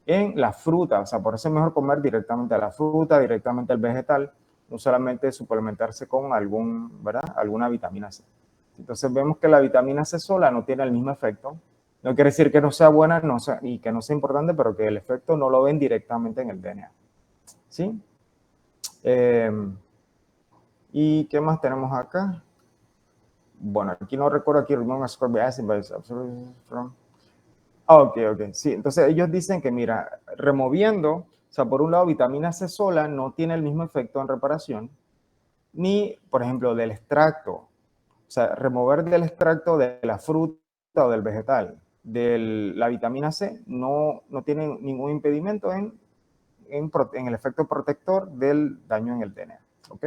en la fruta. O sea, por eso es mejor comer directamente a la fruta, directamente al vegetal, no solamente suplementarse con alguna vitamina C. Entonces vemos que la vitamina C sola no tiene el mismo efecto. No quiere decir que no sea buena y que no sea importante, pero que el efecto no lo ven directamente en el DNA. ¿Sí? ¿Y qué más tenemos acá? Bueno, aquí no recuerdo aquí ok. Sí, entonces ellos dicen que, mira, removiendo, o sea, por un lado, vitamina C sola no tiene el mismo efecto en reparación, ni, por ejemplo, del extracto. O sea, remover del extracto de la fruta o del vegetal de la vitamina C no tiene ningún impedimento en el efecto protector del daño en el DNA. ¿Ok?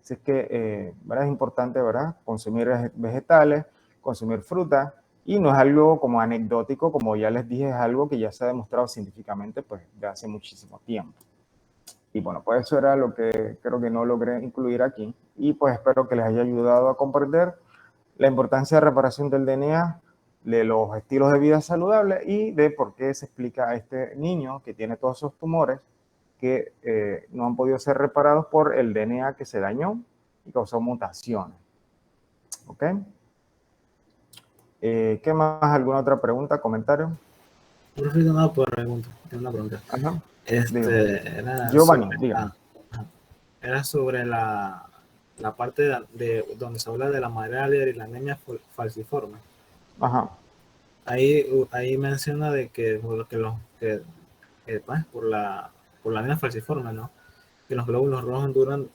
Así es que ¿verdad? Es importante, ¿verdad?, consumir vegetales, consumir fruta, y no es algo como anecdótico, como ya les dije, es algo que ya se ha demostrado científicamente pues de hace muchísimo tiempo. Y bueno, pues eso era lo que creo que no logré incluir aquí, y pues espero que les haya ayudado a comprender la importancia de reparación del DNA, de los estilos de vida saludables y de por qué se explica a este niño que tiene todos esos tumores que no han podido ser reparados por el DNA que se dañó y causó mutaciones. ¿Ok? ¿Qué más? ¿Alguna otra pregunta, comentario? Profe, una pregunta. Ajá. Era Giovanni, sobre, diga. era sobre la parte de donde se habla de la malaria y la anemia falciforme. Ajá. Ahí menciona de que por la anemia falciforme, ¿no?, que los glóbulos rojos duran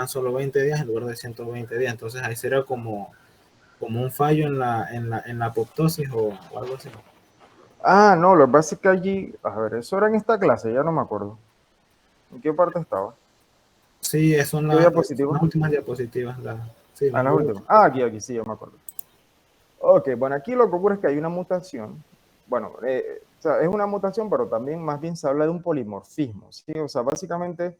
solo 20 días en lugar de 120 días. Entonces ahí sería como un fallo en la apoptosis o algo así. No, lo que pasa es que allí, a ver, eso era en esta clase, ya no me acuerdo. ¿En qué parte estaba? Sí, son ¿Qué las diapositiva? últimas diapositivas. Sí, Las últimas. Aquí, sí, yo me acuerdo. Ok, bueno, aquí lo que ocurre es que hay una mutación. Bueno, o sea, es una mutación, pero también más bien se habla de un polimorfismo, ¿sí? O sea, básicamente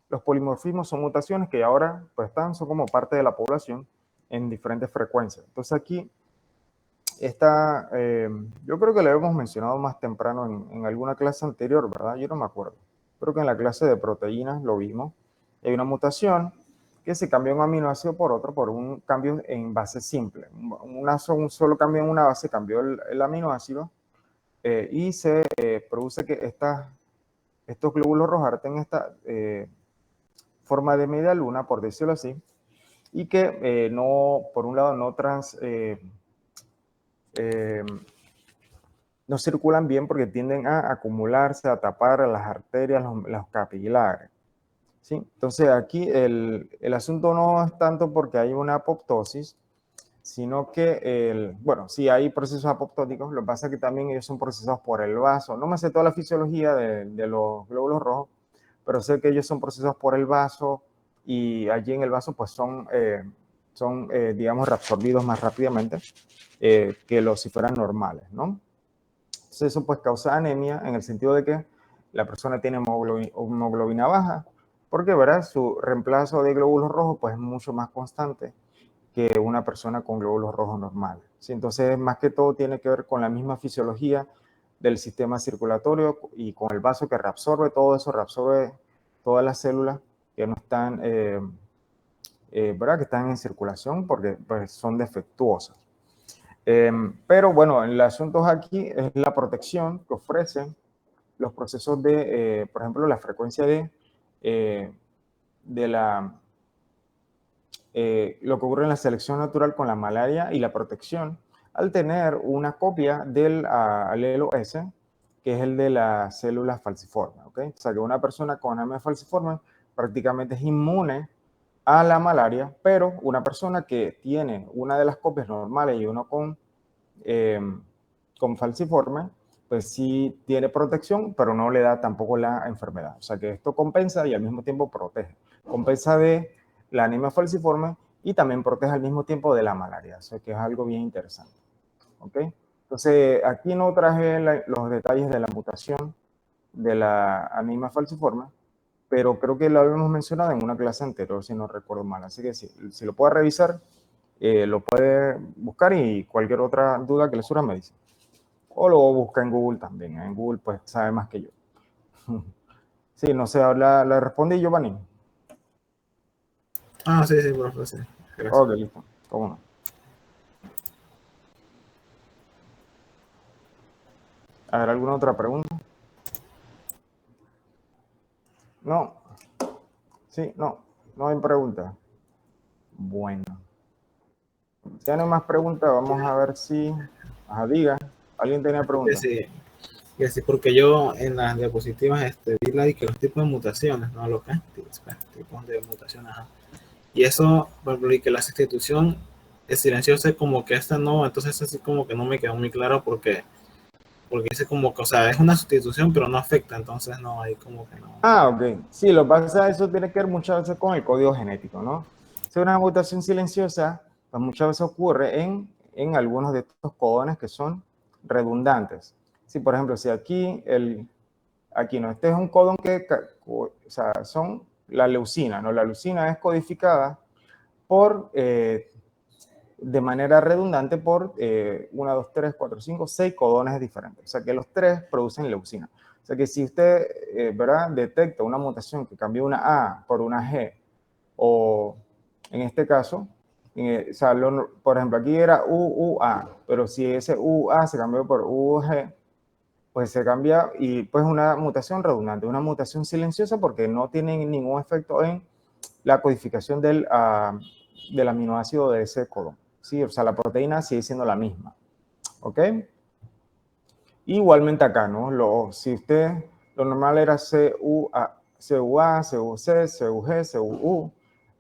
los polimorfismos son mutaciones que ahora pues son como parte de la población en diferentes frecuencias. Entonces aquí yo creo que lo habíamos mencionado más temprano en alguna clase anterior, ¿verdad? Yo no me acuerdo. Creo que en la clase de proteínas lo vimos. Hay una mutación que se cambia un aminoácido por otro por un cambio en base simple. Un solo cambio en una base cambió el aminoácido y se produce que estos glóbulos rojos tengan esta forma de media luna, por decirlo así, y que no, por un lado, no circulan bien porque tienden a acumularse, a tapar las arterias, los capilares. ¿Sí? Entonces aquí el asunto no es tanto porque hay una apoptosis, sino que, bueno, sí hay procesos apoptóticos, lo que pasa es que también ellos son procesados por el vaso. No me sé toda la fisiología de los glóbulos rojos, pero sé que ellos son procesados por el vaso y allí en el vaso pues son digamos, reabsorbidos más rápidamente que si fueran normales, ¿no? Entonces eso pues causa anemia en el sentido de que la persona tiene hemoglobina baja, porque ¿verdad? Su reemplazo de glóbulos rojos pues es mucho más constante que una persona con glóbulos rojos normales. ¿Sí? Entonces, más que todo tiene que ver con la misma fisiología del sistema circulatorio y con el vaso que reabsorbe todo eso, reabsorbe todas las células que no están, ¿verdad? Que están en circulación porque pues, son defectuosas. Pero bueno, el asunto aquí es la protección que ofrecen los procesos de, por ejemplo, la frecuencia lo que ocurre en la selección natural con la malaria y la protección al tener una copia del alelo S, que es el de las células falciformes. ¿Okay? O sea, que una persona con anemia falciforme prácticamente es inmune a la malaria, pero una persona que tiene una de las copias normales y uno con falciforme, pues sí tiene protección, pero no le da tampoco la enfermedad. O sea que esto compensa y al mismo tiempo protege. Compensa de la anemia falciforme y también protege al mismo tiempo de la malaria. O sea que es algo bien interesante. ¿Ok? Entonces, aquí no traje los detalles de la mutación de la anemia falciforme, pero creo que lo habíamos mencionado en una clase anterior, si no recuerdo mal. Así que si lo puede revisar, lo puede buscar y cualquier otra duda que le surja me dice. O lo busca en Google también. En Google pues sabe más que yo. Sí, no sé, ¿la respondí, Giovanni? Sí, profe, sí. Gracias. Ok, listo. ¿Cómo no? A ver, ¿alguna otra pregunta? No. Sí, no hay pregunta. Bueno. Si ya no hay más preguntas, vamos a ver si... diga. ¿Alguien tenía preguntas? Que sí, porque yo en las diapositivas vi que los tipos de mutaciones, ¿no? Los tipos de mutaciones, Y eso, y que la sustitución es silenciosa, como que esta no, entonces así como que no me quedó muy claro porque dice como que, o sea, es una sustitución, pero no afecta, entonces no, hay como que no. Ok. Sí, lo que pasa es que eso tiene que ver muchas veces con el código genético, ¿no? Si una mutación silenciosa, pues muchas veces ocurre en algunos de estos codones que son redundantes. Si, por ejemplo, si aquí no, este es un codón que, o sea, son la leucina, ¿no? La leucina es codificada de manera redundante por 1, 2, 3, 4, 5, 6 codones diferentes. O sea que los 3 producen leucina. O sea que si usted ¿verdad? Detecta una mutación que cambió una A por una G, o en este caso, o sea, por ejemplo, aquí era UUA, pero si ese UA se cambió por UG, pues se cambia y pues una mutación redundante, una mutación silenciosa porque no tiene ningún efecto en la codificación del aminoácido de ese codón. ¿Sí? O sea, la proteína sigue siendo la misma. ¿Ok? Igualmente acá, ¿no? Si usted, lo normal era CUA, CUC, CUG, CUU,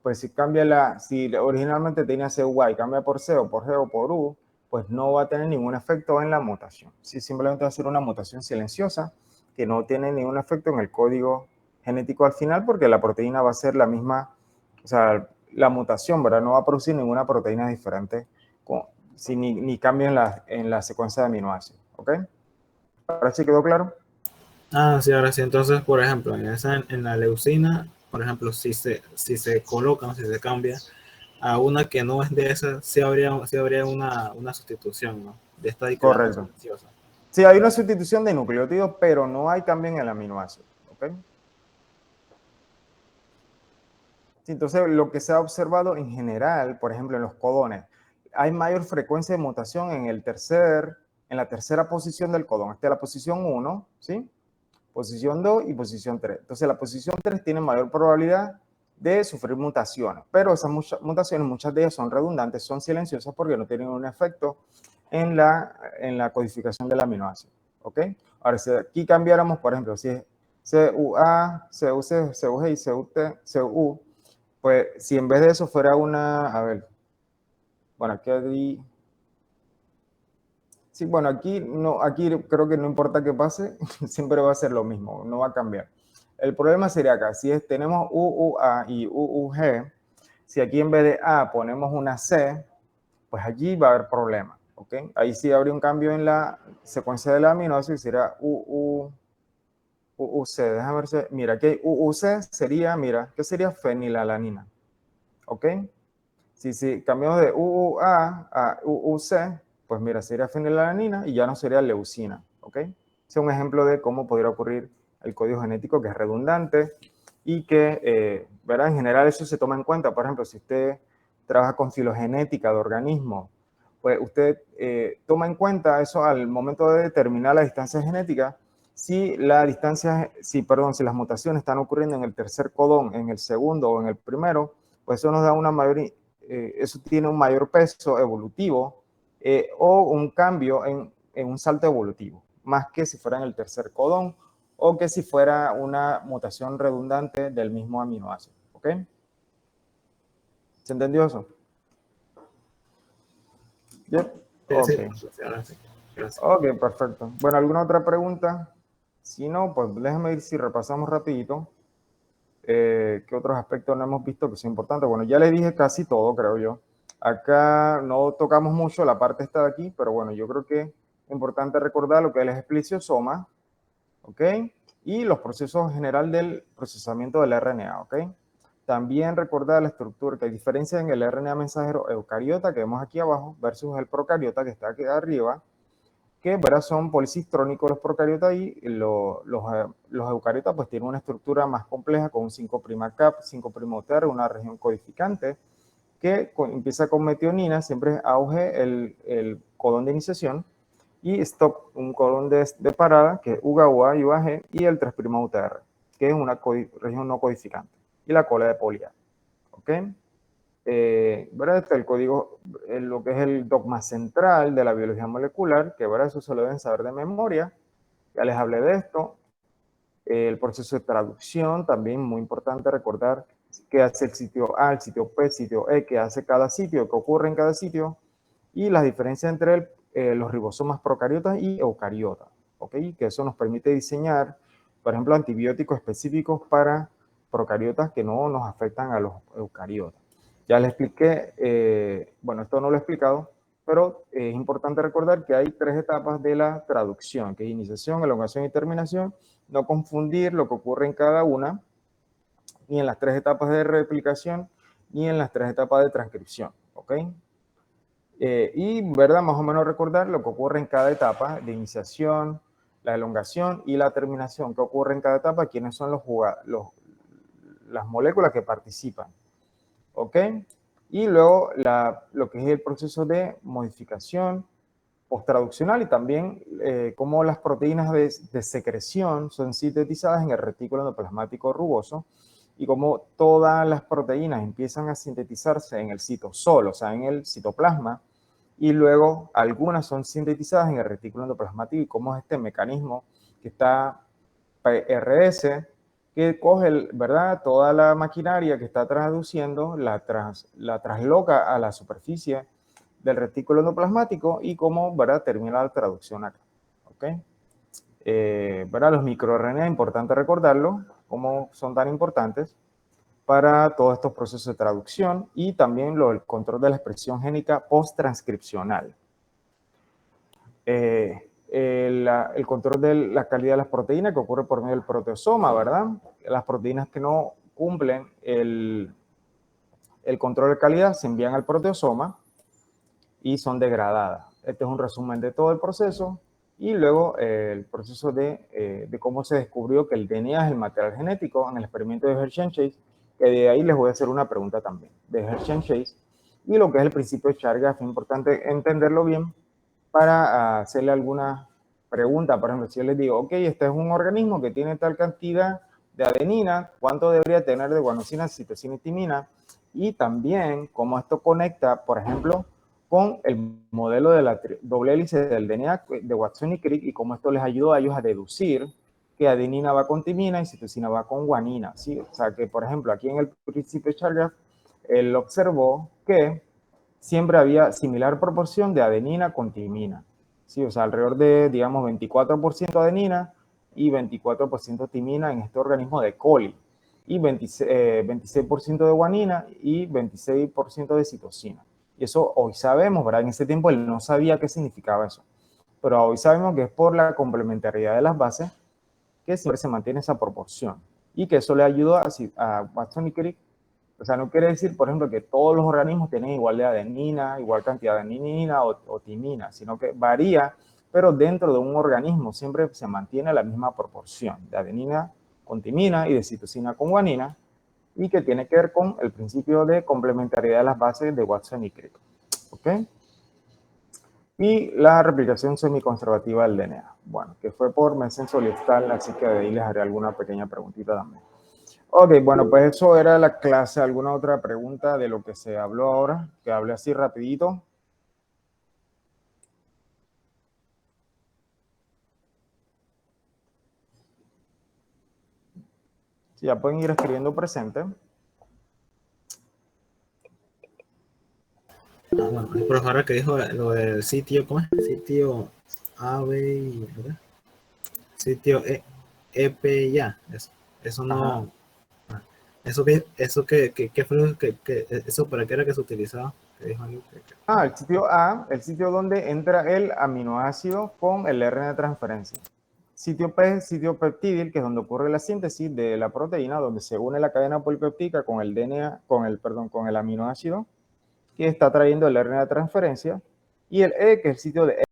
pues si cambia si originalmente tenía CUA y cambia por C o por G o por U, pues no va a tener ningún efecto en la mutación. Sí, simplemente va a ser una mutación silenciosa que no tiene ningún efecto en el código genético al final porque la proteína va a ser la misma, o sea, la mutación, ¿verdad? No va a producir ninguna proteína diferente ni cambio en la secuencia de aminoácidos, ¿ok? ¿Ahora sí quedó claro? Sí, ahora sí. Entonces, por ejemplo, en la leucina, por ejemplo, si se colocan, si se cambia, a una que no es de esa, sí habría una sustitución, ¿no? De esta cadena Correcto. silenciosa. Sí, hay una sustitución de nucleótidos, pero no hay cambio en el aminoácido. ¿Ok? Sí, entonces, lo que se ha observado en general, por ejemplo, en los codones, hay mayor frecuencia de mutación en la tercera posición del codón. Esta es la posición 1, ¿sí? Posición 2 y posición 3. Entonces, la posición 3 tiene mayor probabilidad de sufrir mutaciones, pero esas mutaciones, muchas de ellas son redundantes, son silenciosas porque no tienen un efecto en la codificación del aminoácido. ¿Ok? Ahora, si aquí cambiáramos, por ejemplo, si es CUA, CUC, CUG y CU, pues si en vez de eso fuera a ver, bueno, aquí, sí, bueno, aquí creo que no importa qué pase, siempre va a ser lo mismo, no va a cambiar. El problema sería acá, si tenemos UUA y UUG, si aquí en vez de A ponemos una C, pues allí va a haber problema, ¿ok? Ahí sí habría un cambio en la secuencia del aminoácido y sería UUC, déjame ver si, mira, aquí hay UUC sería, mira, ¿qué sería? Fenilalanina, ¿ok? Si cambiamos de UUA a UUC, pues mira, sería fenilalanina y ya no sería leucina, ¿ok? Ese es un ejemplo de cómo podría ocurrir el código genético que es redundante y que, ¿verdad? En general eso se toma en cuenta. Por ejemplo, si usted trabaja con filogenética de organismos, pues usted toma en cuenta eso al momento de determinar la distancia genética. Si las mutaciones están ocurriendo en el tercer codón, en el segundo o en el primero, pues eso nos da una mayor eso tiene un mayor peso evolutivo o un cambio en un salto evolutivo, más que si fuera en el tercer codón o que si fuera una mutación redundante del mismo aminoácido. ¿Ok? ¿Se entendió eso? ¿Yep? Ok. Sí, gracias. Ok, perfecto. Bueno, ¿alguna otra pregunta? Si no, pues déjame ir si repasamos rapidito. ¿Qué otros aspectos no hemos visto que son importantes? Bueno, ya les dije casi todo, creo yo. Acá no tocamos mucho la parte esta de aquí, pero bueno, yo creo que es importante recordar lo que es el espliciosoma, ¿ok? Y los procesos general del procesamiento del RNA, ¿ok? También recordar la estructura, que hay diferencia en el RNA mensajero eucariota que vemos aquí abajo versus el procariota que está aquí arriba, que ¿verdad? Son policistrónicos los procariotas y los eucariotas pues tienen una estructura más compleja con un 5' cap, 5' TR, una región codificante que empieza con metionina, siempre es auge el codón de iniciación y stop, un codón de parada que es UGA, y UAG y el 3' UTR, que es una región no codificante y la cola de polia. ¿Ok? ¿Verdad? Está el código, lo que es el dogma central de la biología molecular, que ¿verdad? Eso se lo deben saber de memoria. Ya les hablé de esto. El proceso de traducción, también muy importante recordar qué hace el sitio A, el sitio P, el sitio E, qué hace cada sitio, qué ocurre en cada sitio, y las diferencias entre los ribosomas procariotas y eucariotas. ¿Ok? Que eso nos permite diseñar, por ejemplo, antibióticos específicos para procariotas que no nos afectan a los eucariotas. Ya les expliqué, bueno, esto no lo he explicado, pero es importante recordar que hay 3 etapas de la traducción, que es iniciación, elongación y terminación. No confundir lo que ocurre en cada una, ni en las 3 etapas de replicación, ni en las 3 etapas de transcripción, ¿ok? Y, ¿verdad? Más o menos recordar lo que ocurre en cada etapa de iniciación, la elongación y la terminación, qué ocurre en cada etapa, quiénes son las moléculas que participan, ¿ok? Y luego lo que es el proceso de modificación posttraduccional y también cómo las proteínas de secreción son sintetizadas en el retículo endoplasmático rugoso y cómo todas las proteínas empiezan a sintetizarse en el citosol, o sea, en el citoplasma, y luego algunas son sintetizadas en el retículo endoplasmático y cómo es este mecanismo que está PRS, que coge, ¿verdad? Toda la maquinaria que está traduciendo, la trasloca a la superficie del retículo endoplasmático y cómo, ¿verdad? Termina la traducción acá. ¿Ok? ¿Verdad? Los microRNA, importante recordarlo, cómo son tan importantes para todos estos procesos de traducción y también el control de la expresión génica post-transcripcional. El control de la calidad de las proteínas que ocurre por medio del proteosoma, ¿verdad? Las proteínas que no cumplen el control de calidad se envían al proteosoma y son degradadas. Este es un resumen de todo el proceso y luego el proceso de cómo se descubrió que el DNA es el material genético en el experimento de Hershey Chase, que de ahí les voy a hacer una pregunta también, de Hershey Chase, y lo que es el principio de Chargaff. Es importante entenderlo bien para hacerle alguna pregunta. Por ejemplo, si yo les digo, ok, este es un organismo que tiene tal cantidad de adenina, ¿cuánto debería tener de guanosina, citosina y timina? Y también cómo esto conecta, por ejemplo, con el modelo de la doble hélice del DNA de Watson y Crick, y cómo esto les ayudó a ellos a deducir que adenina va con timina y citosina va con guanina, ¿sí? O sea que, por ejemplo, aquí en el principio de Chargaff, él observó que siempre había similar proporción de adenina con timina, ¿sí? O sea, alrededor de, digamos, 24% adenina y 24% timina en este organismo de coli, y 26% de guanina y 26% de citosina. Y eso hoy sabemos, ¿verdad? En ese tiempo él no sabía qué significaba eso, pero hoy sabemos que es por la complementariedad de las bases que siempre se mantiene esa proporción y que eso le ayudó a Watson y Crick. O sea, no quiere decir, por ejemplo, que todos los organismos tienen igual de adenina, igual cantidad de adenina o timina, sino que varía, pero dentro de un organismo siempre se mantiene la misma proporción de adenina con timina y de citosina con guanina, y que tiene que ver con el principio de complementariedad de las bases de Watson y Crick. ¿Ok? Y la replicación semiconservativa del DNA. Bueno, que fue por Messen-Solieftal, así que de ahí les haré alguna pequeña preguntita también. Ok, bueno, pues eso era la clase. ¿Alguna otra pregunta de lo que se habló ahora? Que hable así rapidito. Sí, ya pueden ir escribiendo presente. Bueno, el profesor que dijo lo del sitio, ¿cómo es? Sitio AB, ¿verdad? Sitio EP ya, eso no, eso que fue lo que eso para qué era que se utilizaba, que dijo algo El sitio A, el sitio donde entra el aminoácido con el RNA de transferencia. Sitio P, sitio peptidil, que es donde ocurre la síntesis de la proteína, donde se une la cadena polipeptídica con el DNA, con el aminoácido que está trayendo el RNA de transferencia, y el E, que es el sitio de